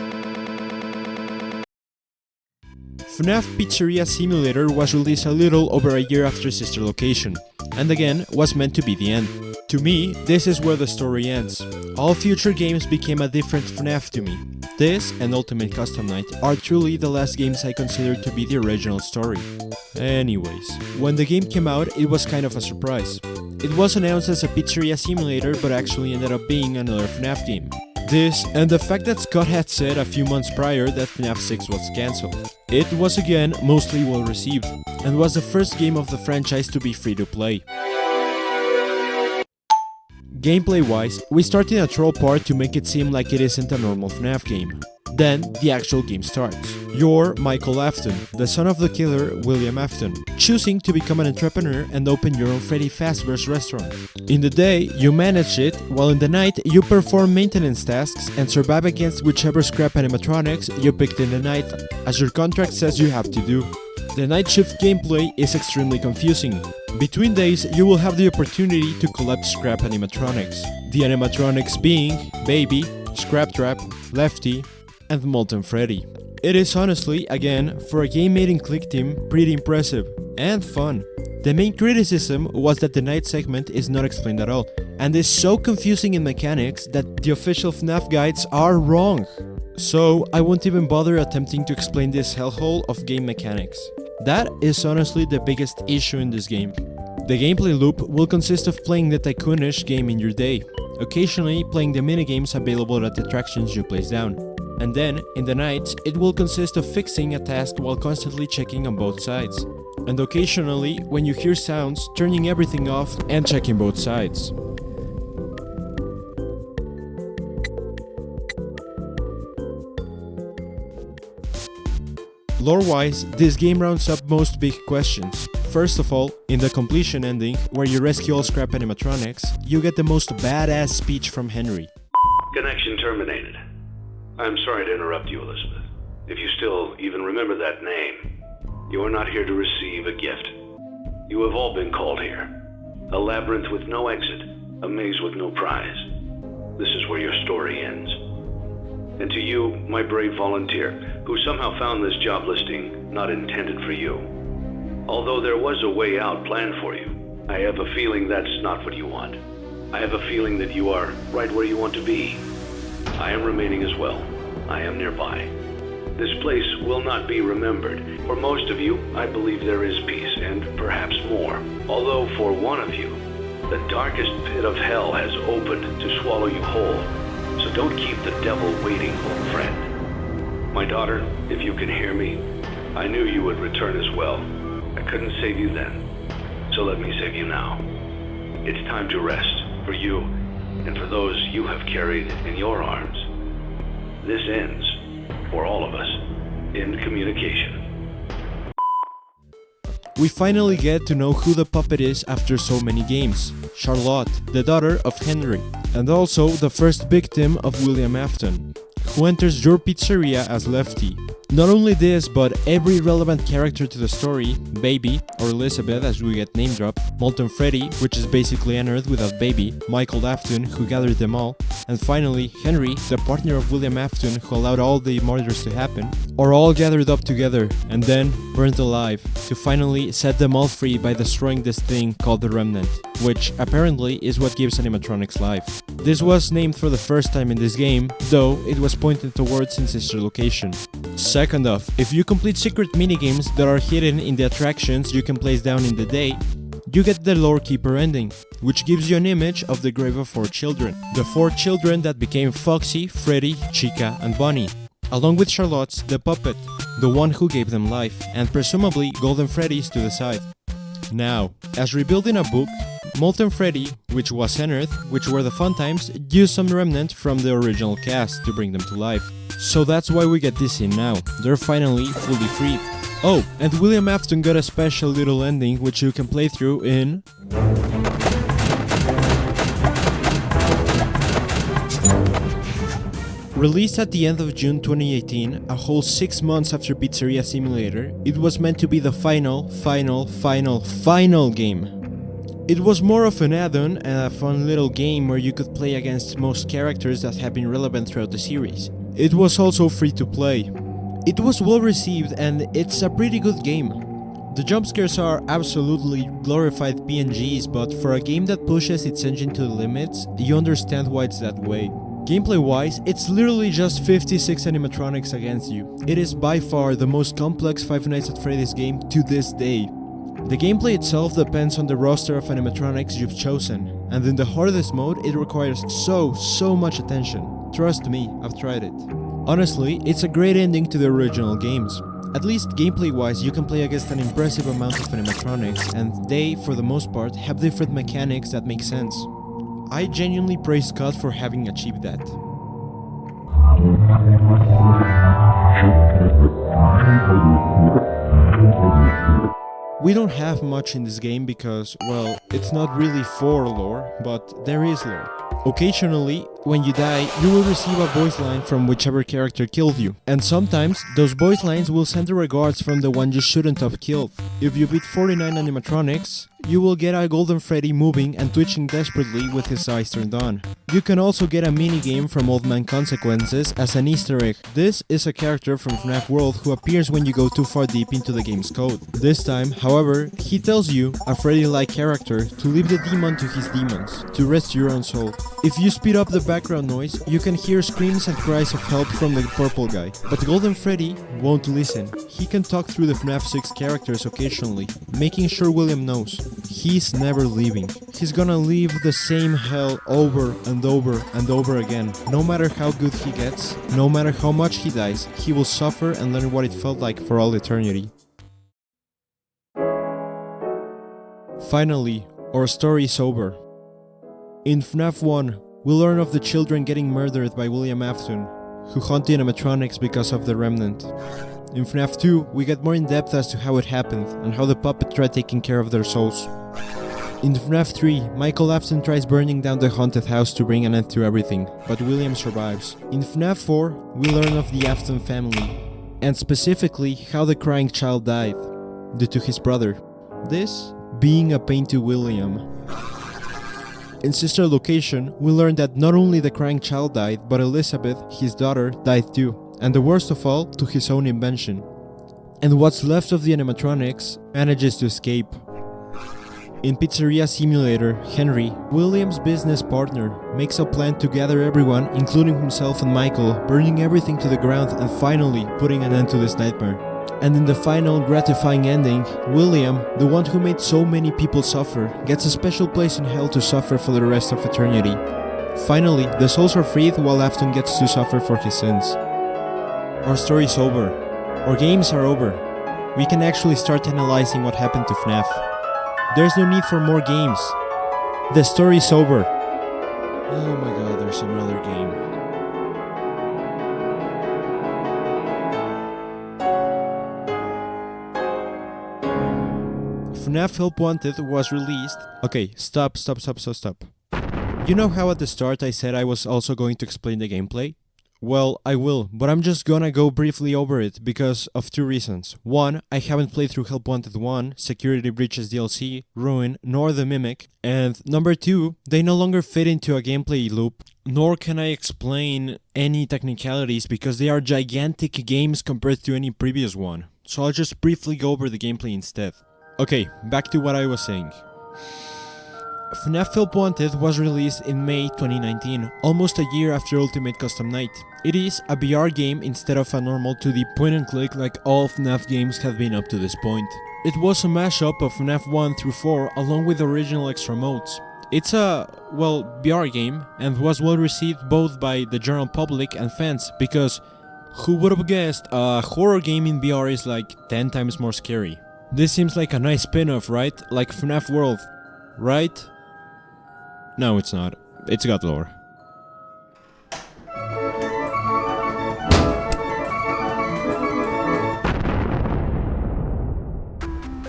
FNAF Pizzeria Simulator was released a little over a year after Sister Location, and again was meant to be the end. To me, this is where the story ends. All future games became a different FNAF to me. This and Ultimate Custom Night are truly the last games I consider to be the original story. Anyways, when the game came out, it was kind of a surprise. It was announced as a Pizzeria Simulator, but actually ended up being another FNAF game. This, and the fact that Scott had said a few months prior that FNAF 6 was cancelled. It was again mostly well received, and was the first game of the franchise to be free to play. Gameplay wise, we start in a troll part to make it seem like it isn't a normal FNAF game. Then, the actual game starts. You're Michael Afton, the son of the killer William Afton, choosing to become an entrepreneur and open your own Freddy Fazbear's restaurant. In the day, you manage it, while in the night, you perform maintenance tasks and survive against whichever scrap animatronics you picked in the night, as your contract says you have to do. The night shift gameplay is extremely confusing. Between days, you will have the opportunity to collect scrap animatronics. The animatronics being Baby, Scrap Trap, Lefty, and Molten Freddy. It is honestly, again, for a game made in Click Team, pretty impressive and fun. The main criticism was that the night segment is not explained at all, and is so confusing in mechanics that the official FNAF guides are wrong. So I won't even bother attempting to explain this hellhole of game mechanics. That is honestly the biggest issue in this game. The gameplay loop will consist of playing the tycoonish game in your day, occasionally playing the minigames available at the attractions you place down. And then, in the nights, it will consist of fixing a task while constantly checking on both sides. And occasionally, when you hear sounds, turning everything off and checking both sides. Lore-wise, this game rounds up most big questions. First of all, in the completion ending, where you rescue all scrap animatronics, you get the most badass speech from Henry. Connection terminated. I'm sorry to interrupt you, Elizabeth. If you still even remember that name, you are not here to receive a gift. You have all been called here. A labyrinth with no exit, a maze with no prize. This is where your story ends. And to you, my brave volunteer, who somehow found this job listing not intended for you. Although there was a way out planned for you, I have a feeling that's not what you want. I have a feeling that you are right where you want to be. I am remaining as well. I am nearby. This place will not be remembered. For most of you, I believe there is peace, and perhaps more. Although for one of you, the darkest pit of hell has opened to swallow you whole. So don't keep the devil waiting, old friend. My daughter, if you can hear me, I knew you would return as well. I couldn't save you then, so let me save you now. It's time to rest, for you, and for those you have carried in your arms. This ends, for all of us, in communication. We finally get to know who the puppet is after so many games. Charlotte, the daughter of Henry, and also the first victim of William Afton, who enters your pizzeria as Lefty. Not only this, but every relevant character to the story, Baby, or Elizabeth as we get name dropped, Molten Freddy, which is basically an Earth without Baby, Michael Afton, who gathered them all, and finally Henry, the partner of William Afton who allowed all the murders to happen, are all gathered up together and then burnt alive to finally set them all free by destroying this thing called the Remnant, which apparently is what gives animatronics life. This was named for the first time in this game, though it was pointed towards in Sister Location. Second off, if you complete secret minigames that are hidden in the attractions you can place down in the day, you get the Lore Keeper ending, which gives you an image of the grave of 4 children. The 4 children that became Foxy, Freddy, Chica, and Bunny, along with Charlotte's, the puppet, the one who gave them life, and presumably Golden Freddy's to the side. Now, as revealed in a book, Molten Freddy, which was Zenith, which were the fun times, used some remnant from the original cast to bring them to life. So that's why we get this scene now. They're finally fully freed. Oh, and William Afton got a special little ending which you can play through in... Released at the end of June 2018, a whole 6 months after Pizzeria Simulator, it was meant to be the final game. It was more of an add-on and a fun little game where you could play against most characters that have been relevant throughout the series. It was also free to play. It was well received and it's a pretty good game. The jump scares are absolutely glorified PNGs, but for a game that pushes its engine to the limits, you understand why it's that way. Gameplay wise, it's literally just 56 animatronics against you. It is by far the most complex Five Nights at Freddy's game to this day. The gameplay itself depends on the roster of animatronics you've chosen, and in the hardest mode it requires so much attention. Trust me, I've tried it. Honestly, it's a great ending to the original games. At least gameplay wise you can play against an impressive amount of animatronics, and they, for the most part, have different mechanics that make sense. I genuinely praise Scott for having achieved that. We don't have much in this game because, well, it's not really for lore, but there is lore. Occasionally, when you die, you will receive a voice line from whichever character killed you, and sometimes those voice lines will send the regards from the one you shouldn't have killed. If you beat 49 animatronics, you will get a Golden Freddy moving and twitching desperately with his eyes turned on. You can also get a minigame from Old Man Consequences as an Easter egg. This is a character from FNAF World who appears when you go too far deep into the game's code. This time, however, he tells you, a Freddy-like character, to leave the demon to his demons, to rest your own soul. If you speed up the background noise, you can hear screams and cries of help from the purple guy. But Golden Freddy won't listen. He can talk through the FNAF 6 characters occasionally, making sure William knows. He's never leaving. He's gonna leave the same hell over and over again. No matter how good he gets, no matter how much he dies, he will suffer and learn what it felt like for all eternity. Finally, our story is over. In FNAF 1, we learn of the children getting murdered by William Afton, who hunt the animatronics because of the remnant. In FNAF 2, we get more in depth as to how it happened and how the puppet tried taking care of their souls. In FNAF 3, Michael Afton tries burning down the haunted house to bring an end to everything, but William survives. In FNAF 4, we learn of the Afton family, and specifically how the crying child died, due to his brother. This being a pain to William. In Sister Location, we learn that not only the crying child died, but Elizabeth, his daughter, died too, and the worst of all, to his own invention. And what's left of the animatronics manages to escape. In Pizzeria Simulator, Henry, William's business partner, makes a plan to gather everyone, including himself and Michael, burning everything to the ground and finally putting an end to this nightmare. And in the final gratifying ending, William, the one who made so many people suffer, gets a special place in hell to suffer for the rest of eternity. Finally, the souls are freed while Afton gets to suffer for his sins. Our story's over. Our games are over. We can actually start analyzing what happened to FNAF. There's no need for more games. The story's over. Oh my god, there's another game. FNAF Help Wanted was released... Okay, stop. You know how at the start I said I was also going to explain the gameplay? Well, I will, but I'm just gonna go briefly over it because of two reasons. One, I haven't played through Help Wanted 1, Security Breaches DLC, Ruin, nor The Mimic, and number two, they no longer fit into a gameplay loop, nor can I explain any technicalities because they are gigantic games compared to any previous one. So I'll just briefly go over the gameplay instead. Okay, back to what I was saying. FNAF Help Wanted was released in May 2019, almost a year after Ultimate Custom Night. It is a VR game instead of a normal 2D point and click like all FNAF games have been up to this point. it was a mashup of FNAF 1 through 4 along with original extra modes. It's a, well, VR game and was well received both by the general public and fans because who would have guessed a horror game in VR is like 10 times more scary. This seems like a nice spin-off, right? Like FNAF World, right? No, it's not. It's got lore.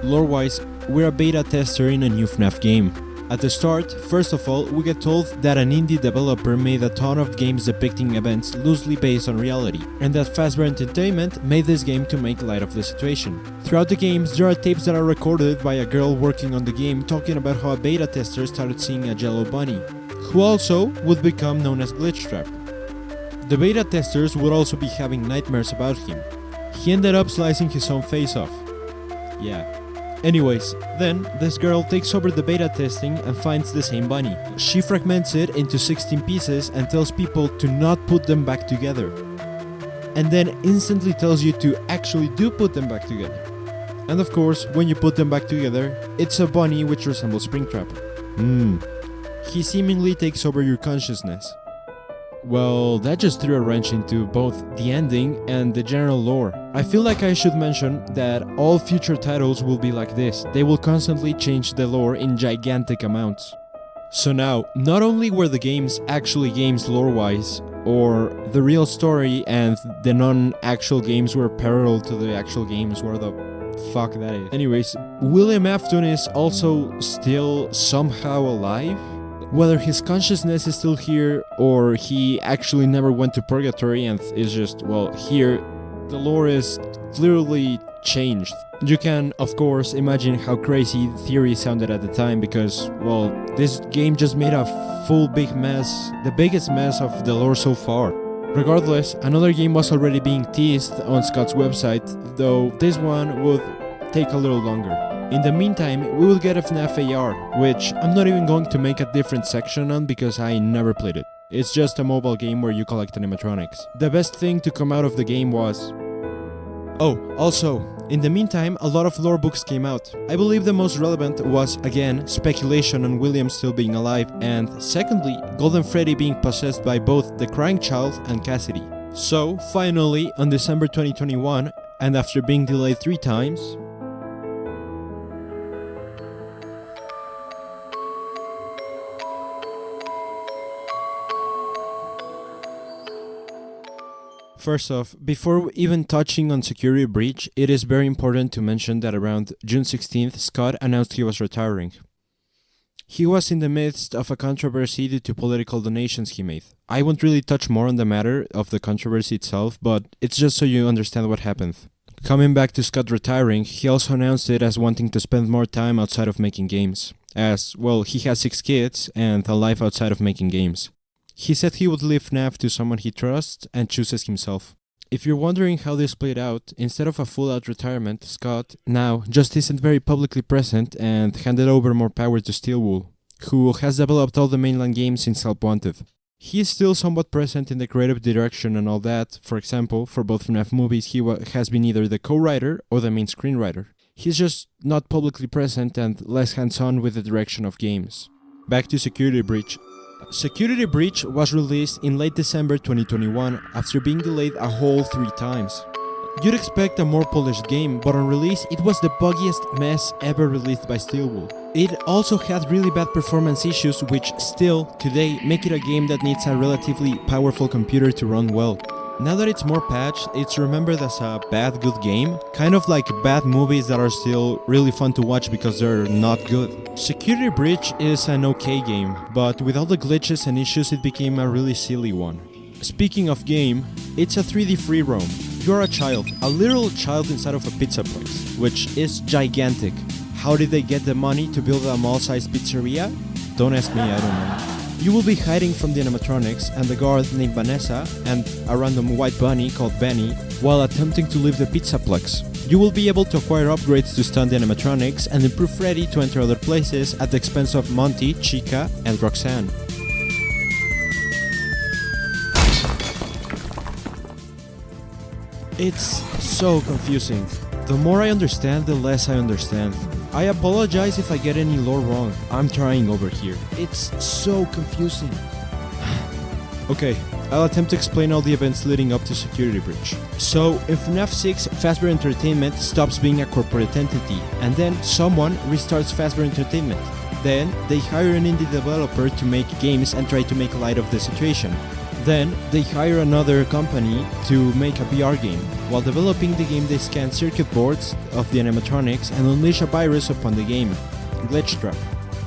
Lore-wise, we're a beta tester in a new FNAF game. At the start, first of all, we get told that an indie developer made a ton of games depicting events loosely based on reality, and that Fazbear Entertainment made this game to make light of the situation. Throughout the games, there are tapes that are recorded by a girl working on the game talking about how a beta tester started seeing a Jello bunny, who also would become known as Glitchtrap. The beta testers would also be having nightmares about him. He ended up slicing his own face off. Yeah. Anyways, then this girl takes over the beta testing and finds the same bunny. She fragments it into 16 pieces and tells people to not put them back together. And then instantly tells you to actually do put them back together. And of course, when you put them back together, it's a bunny which resembles Springtrap. He seemingly takes over your consciousness. Well, that just threw a wrench into both the ending and the general lore. I feel like I should mention that all future titles will be like this. They will constantly change the lore in gigantic amounts. So now, not only were the games actually games lore-wise, or the real story and the non-actual games were parallel to the actual games, where the fuck that is. Anyways, William Afton is also still somehow alive? Whether his consciousness is still here, or he actually never went to purgatory and is just, well, here, the lore is clearly changed. You can, of course, imagine how crazy the theory sounded at the time because, well, this game just made a full big mess, the biggest mess of the lore so far. Regardless, another game was already being teased on Scott's website, though this one would take a little longer. In the meantime, we will get a FNAF AR, which I'm not even going to make a different section on because I never played it. It's just a mobile game where you collect animatronics. The best thing to come out of the game was... Oh, also, in the meantime, a lot of lore books came out. I believe the most relevant was, again, speculation on William still being alive, and secondly, Golden Freddy being possessed by both the Crying Child and Cassidy. So, finally, on December 2021, and after being delayed 3 times... First off, before even touching on Security Breach, it is very important to mention that around June 16th, Scott announced he was retiring. He was in the midst of a controversy due to political donations he made. I won't really touch more on the matter of the controversy itself, but it's just so you understand what happened. Coming back to Scott retiring, he also announced it as wanting to spend more time outside of making games, as, well, he has 6 kids and a life outside of making games. He said he would leave FNAF to someone he trusts and chooses himself. If you're wondering how this played out, instead of a full-out retirement, Scott now just isn't very publicly present and handed over more power to Steelwool, who has developed all the mainline games since Help Wanted. He is still somewhat present in the creative direction and all that. For example, for both FNAF movies, he has been either the co-writer or the main screenwriter. He's just not publicly present and less hands-on with the direction of games. Back to Security Breach. Security Breach was released in late December 2021 after being delayed a whole 3 times. You'd expect a more polished game, but on release it was the buggiest mess ever released by Steelwool. It also had really bad performance issues which still, today, make it a game that needs a relatively powerful computer to run well. Now that it's more patched, it's remembered as a bad good game, kind of like bad movies that are still really fun to watch because they're not good. Security Breach is an okay game, but with all the glitches and issues it became a really silly one. Speaking of game, it's a 3D free roam. You're a child, a literal child inside of a pizza place, which is gigantic. How did they get the money to build a mall-sized pizzeria? Don't ask me, I don't know. You will be hiding from the animatronics and the guard named Vanessa and a random white bunny called Benny while attempting to leave the pizzaplex. You will be able to acquire upgrades to stun the animatronics and improve Freddy to enter other places at the expense of Monty, Chica, and Roxanne. It's so confusing. The more I understand, the less I understand. I apologize if I get any lore wrong. I'm trying over here. It's so confusing. Okay, I'll attempt to explain all the events leading up to Security Breach. So, in FNAF 6, Fazbear Entertainment stops being a corporate entity, and then someone restarts Fazbear Entertainment. Then, they hire an indie developer to make games and try to make light of the situation. Then, they hire another company to make a VR game. While developing the game, they scan circuit boards of the animatronics and unleash a virus upon the game, Glitch Trap,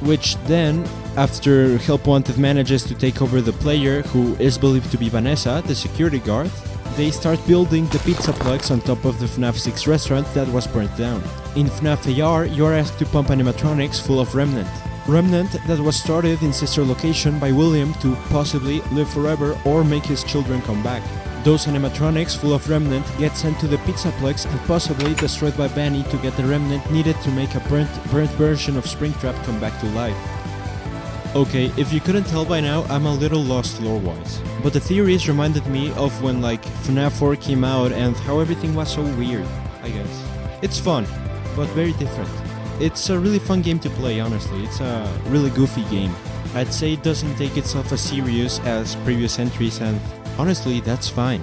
which then, after Help Wanted manages to take over the player, who is believed to be Vanessa, the security guard, they start building the Pizzaplex on top of the FNAF 6 restaurant that was burnt down. In FNAF AR, you are asked to pump animatronics full of Remnant. Remnant that was started in sister location by William to possibly live forever or make his children come back. Those animatronics full of Remnant get sent to the Pizzaplex and possibly destroyed by Benny to get the Remnant needed to make a burnt version of Springtrap come back to life. Okay, if you couldn't tell by now, I'm a little lost lore-wise. But the theories reminded me of when FNAF 4 came out and how everything was so weird, I guess. It's fun, but very different. It's a really fun game to play, honestly. It's a really goofy game. I'd say it doesn't take itself as serious as previous entries, and honestly, that's fine.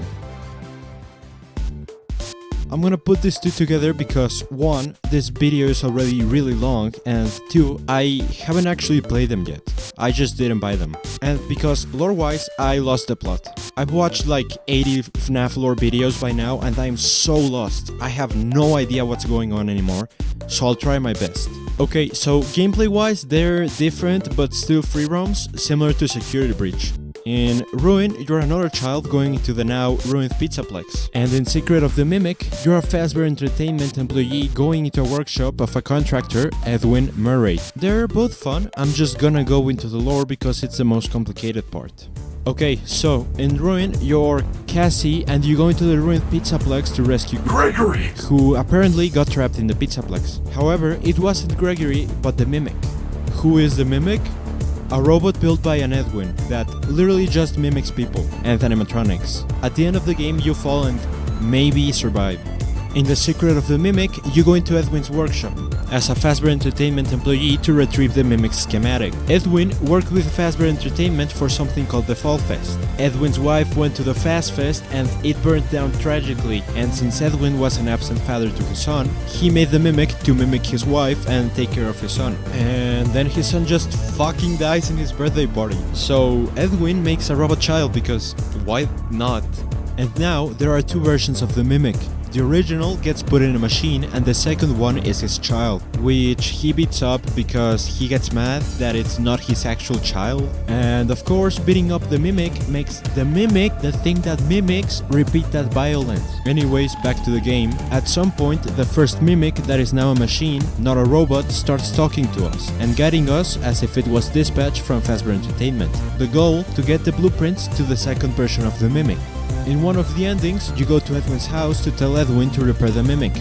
I'm gonna put these two together because 1, this video is already really long, and 2, I haven't actually played them yet. I just didn't buy them. And because lore-wise, I lost the plot. I've watched 80 FNAF lore videos by now, and I'm so lost. I have no idea what's going on anymore, so I'll try my best. Okay, so gameplay-wise, they're different but still free roams, similar to Security Breach. In Ruin, you're another child going into the now ruined Pizzaplex. And in Secret of the Mimic, you're a Fazbear Entertainment employee going into a workshop of a contractor, Edwin Murray. They're both fun, I'm just gonna go into the lore because it's the most complicated part. Okay, so, in Ruin, you're Cassie and you go into the ruined Pizzaplex to rescue Gregory, who apparently got trapped in the Pizzaplex. However, it wasn't Gregory, but the Mimic. Who is the Mimic? A robot built by an Edwin that literally just mimics people and animatronics. At the end of the game, you fall and maybe survive. In The Secret of the Mimic, you go into Edwin's workshop as a Fazbear Entertainment employee to retrieve the Mimic's schematic. Edwin worked with Fazbear Entertainment for something called the Fall Fest. Edwin's wife went to the Fast Fest and it burned down tragically, and since Edwin was an absent father to his son, he made the Mimic to mimic his wife and take care of his son. And then his son just fucking dies in his birthday party. So Edwin makes a robot child because why not? And now there are 2 versions of the Mimic. The original gets put in a machine and the second one is his child, which he beats up because he gets mad that it's not his actual child. And of course, beating up the Mimic makes the Mimic, the thing that mimics, repeat that violence. Anyways, back to the game. At some point, the first Mimic, that is now a machine, not a robot, starts talking to us and guiding us as if it was dispatched from Fazbear Entertainment. The goal, to get the blueprints to the second version of the Mimic. In one of the endings, you go to Edwin's house to tell Edwin to repair the Mimic.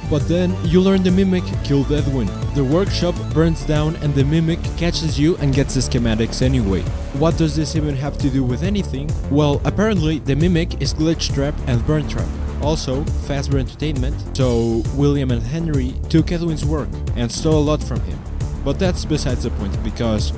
But then, you learn the Mimic killed Edwin. The workshop burns down and the Mimic catches you and gets the schematics anyway. What does this even have to do with anything? Well, apparently the Mimic is Glitch Trap and Burn Trap. Also, Fazbear Entertainment, so William and Henry took Edwin's work and stole a lot from him. But that's besides the point because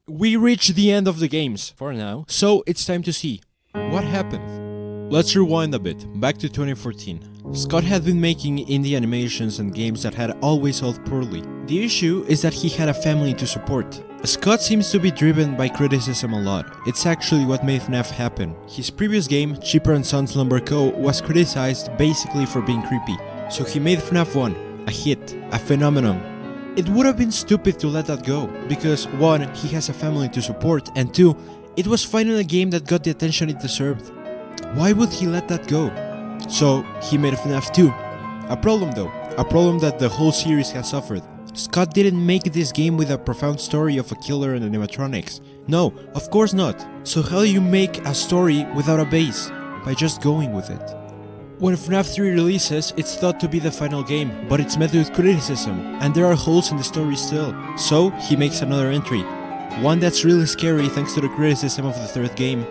we reached the end of the games for now, so it's time to see what happened. Let's rewind a bit, back to 2014. Scott had been making indie animations and games that had always sold poorly. The issue is that he had a family to support. Scott seems to be driven by criticism a lot. It's actually what made FNAF happen. His previous game, Cheaper & Sons Lumber Co., was criticized basically for being creepy. So he made FNAF 1, a hit, a phenomenon. It would have been stupid to let that go, because 1, he has a family to support, and 2, it was finally a game that got the attention it deserved. Why would he let that go? So, he made FNAF 2. A problem though, a problem that the whole series has suffered. Scott didn't make this game with a profound story of a killer and animatronics. No, of course not. So how do you make a story without a base? By just going with it. When FNAF 3 releases, it's thought to be the final game, but it's met with criticism, and there are holes in the story still. So, he makes another entry. One that's really scary thanks to the criticism of the third game.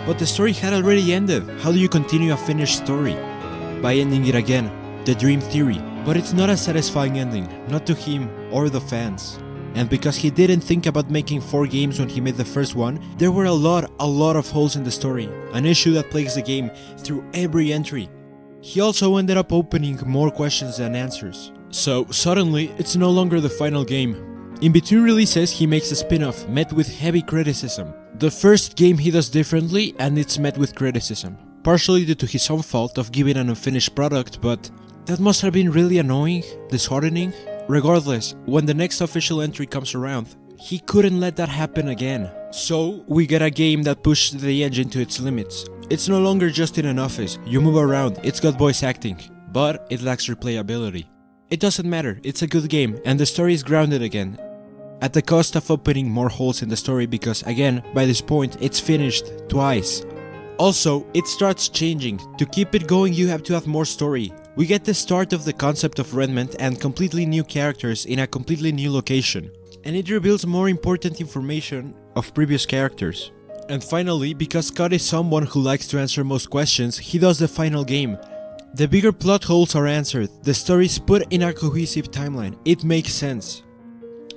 But the story had already ended. How do you continue a finished story? By ending it again. the dream theory, but it's not a satisfying ending, not to him or the fans. And because he didn't think about making 4 games when he made the first one, there were a lot of holes in the story, an issue that plagues the game through every entry. He also ended up opening more questions than answers. So suddenly, it's no longer the final game. In between releases, he makes a spin-off met with heavy criticism. The first game he does differently, and it's met with criticism. Partially due to his own fault of giving an unfinished product, but that must have been really annoying, disheartening. Regardless, when the next official entry comes around, he couldn't let that happen again. So, we get a game that pushed the engine to its limits. It's no longer just in an office, you move around, it's got voice acting, but it lacks replayability. It doesn't matter, it's a good game, and the story is grounded again. At the cost of opening more holes in the story because, again, by this point, it's finished twice. Also, it starts changing. To keep it going, you have to have more story. We get the start of the concept of Redmond and completely new characters in a completely new location. And it reveals more important information of previous characters. And finally, because Scott is someone who likes to answer most questions, he does the final game. The bigger plot holes are answered, the story is put in a cohesive timeline, it makes sense.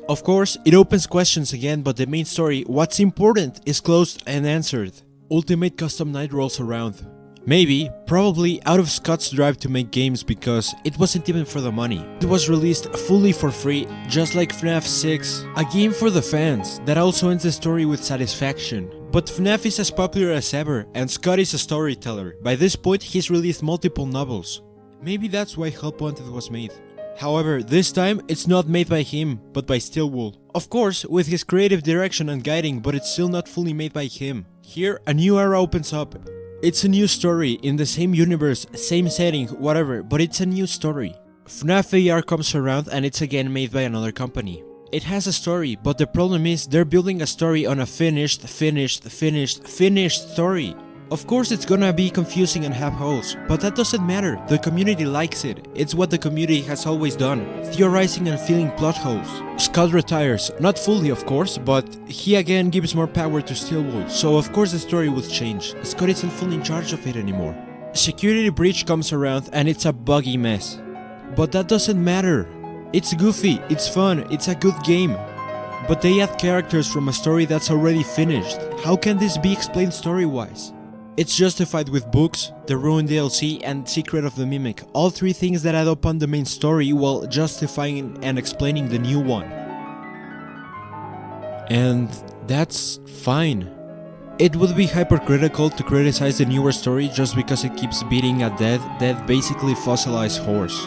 Of course, it opens questions again, but the main story, what's important, is closed and answered. Ultimate custom night rolls around. Maybe, probably out of Scott's drive to make games because it wasn't even for the money. It was released fully for free, just like FNAF 6, a game for the fans that also ends the story with satisfaction. But FNAF is as popular as ever, and Scott is a storyteller. By this point, he's released multiple novels. Maybe that's why Help Wanted was made. However, this time, it's not made by him, but by Stillwool. Of course, with his creative direction and guiding, but it's still not fully made by him. Here, a new era opens up. It's a new story, in the same universe, same setting, whatever, but it's a new story. FNAF AR comes around and it's again made by another company. It has a story, but the problem is they're building a story on a finished story. Of course it's gonna be confusing and have holes, but that doesn't matter, the community likes it. It's what the community has always done, theorizing and filling plot holes. Scott retires, not fully of course, but he again gives more power to Stillwool, so of course the story would change. Scott isn't fully in charge of it anymore. Security Breach comes around and it's a buggy mess. But that doesn't matter. It's goofy, it's fun, it's a good game. But they add characters from a story that's already finished. How can this be explained story-wise? It's justified with books, the Ruined DLC, and Secret of the Mimic, all 3 things that add up on the main story while justifying and explaining the new one. And that's fine. It would be hypercritical to criticize the newer story just because it keeps beating a dead, basically fossilized horse.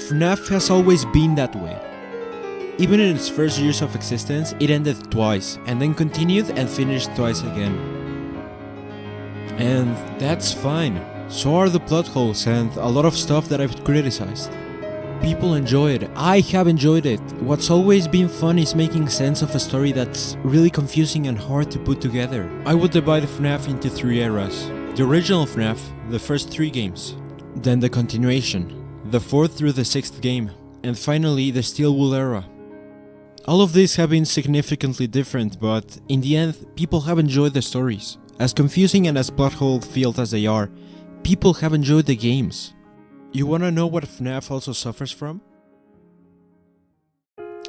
FNAF has always been that way. Even in its first years of existence, it ended twice, and then continued and finished twice again. And that's fine. So are the plot holes and a lot of stuff that I've criticized. People enjoy it. I have enjoyed it. What's always been fun is making sense of a story that's really confusing and hard to put together. I would divide FNAF into 3 eras. The original FNAF, the first 3 games. Then the continuation, the 4th through the 6th game. And finally the Stillwool era. All of these have been significantly different, but in the end, people have enjoyed the stories. As confusing and as plot hole-filled as they are, people have enjoyed the games. You wanna know what FNAF also suffers from?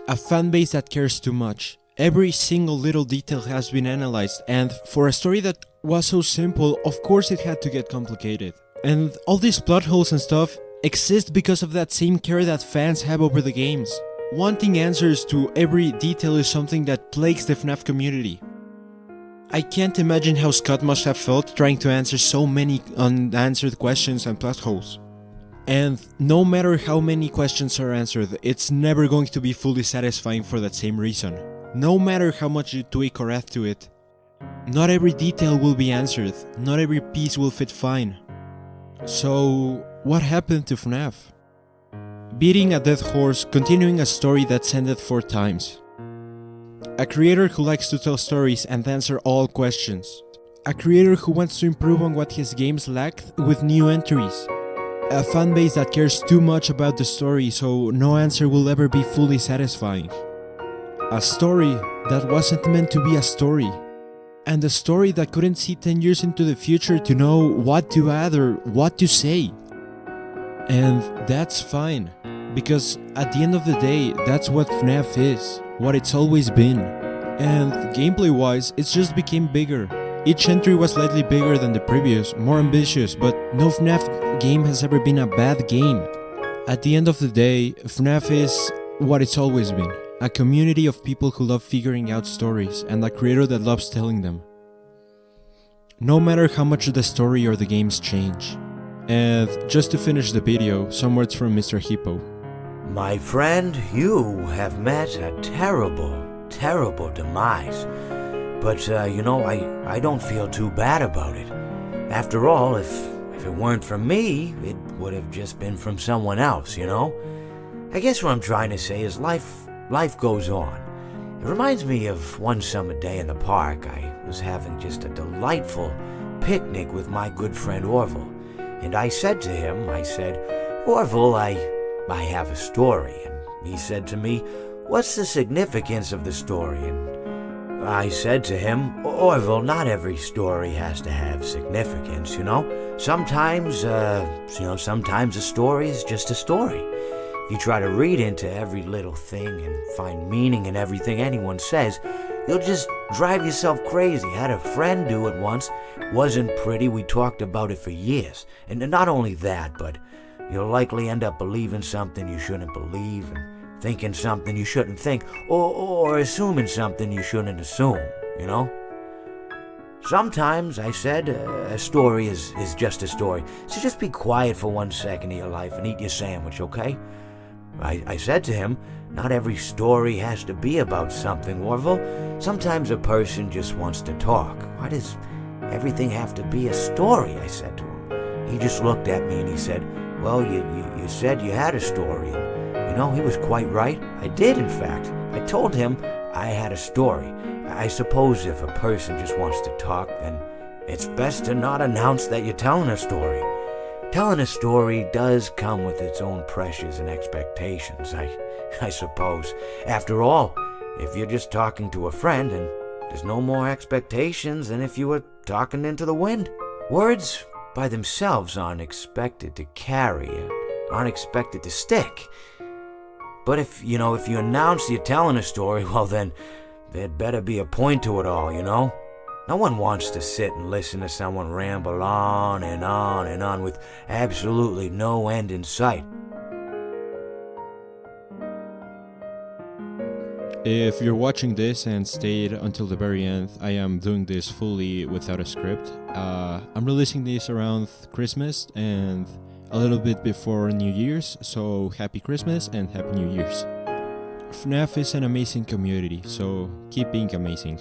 A fanbase that cares too much. Every single little detail has been analyzed, and for a story that was so simple, of course it had to get complicated. And all these plot holes and stuff exist because of that same care that fans have over the games. Wanting answers to every detail is something that plagues the FNAF community. I can't imagine how Scott must have felt trying to answer so many unanswered questions and plot holes. And no matter how many questions are answered, it's never going to be fully satisfying for that same reason. No matter how much you tweak or add to it, not every detail will be answered, not every piece will fit fine. So, what happened to FNAF? Beating a dead horse, continuing a story that's ended 4 times. A creator who likes to tell stories and answer all questions. A creator who wants to improve on what his games lacked with new entries. A fanbase that cares too much about the story so no answer will ever be fully satisfying. A story that wasn't meant to be a story. And a story that couldn't see 10 years into the future to know what to add or what to say. And that's fine, because at the end of the day, that's what FNAF is, what it's always been. And gameplay-wise, it's just became bigger. Each entry was slightly bigger than the previous, more ambitious, but no FNAF game has ever been a bad game. At the end of the day, FNAF is what it's always been, a community of people who love figuring out stories and a creator that loves telling them. No matter how much the story or the games change. And just to finish the video, some words from Mr. Hippo. My friend, you have met a terrible, terrible demise. But, I don't feel too bad about it. After all, if it weren't from me, it would have just been from someone else, I guess what I'm trying to say is life goes on. It reminds me of one summer day in the park. I was having just a delightful picnic with my good friend Orville. And I said to him, Orville, I have a story. And he said to me, what's the significance of the story? And I said to him, Orville, not every story has to have significance, Sometimes a story is just a story. If you try to read into every little thing and find meaning in everything anyone says, you'll just drive yourself crazy. I had a friend do it once. Wasn't pretty. We talked about it for years. And not only that, but you'll likely end up believing something you shouldn't believe and thinking something you shouldn't think or assuming something you shouldn't assume, Sometimes, I said, a story is just a story. So just be quiet for 1 second of your life and eat your sandwich, okay? I said to him, not every story has to be about something, Orville. Sometimes a person just wants to talk. Why does everything have to be a story? I said to him. He just looked at me and he said, well, you said you had a story. And, he was quite right. I did, in fact. I told him I had a story. I suppose if a person just wants to talk, then it's best to not announce that you're telling a story. Telling a story does come with its own pressures and expectations, I suppose. After all, if you're just talking to a friend, then there's no more expectations than if you were talking into the wind. Words by themselves aren't expected to carry, aren't expected to stick. But if you announce you're telling a story, well then, there'd better be a point to it all, No one wants to sit and listen to someone ramble on and on and on with absolutely no end in sight. If you're watching this and stayed until the very end, I am doing this fully without a script. I'm releasing this around Christmas and a little bit before New Year's, so happy Christmas and happy New Year's. FNAF is an amazing community, so keep being amazing.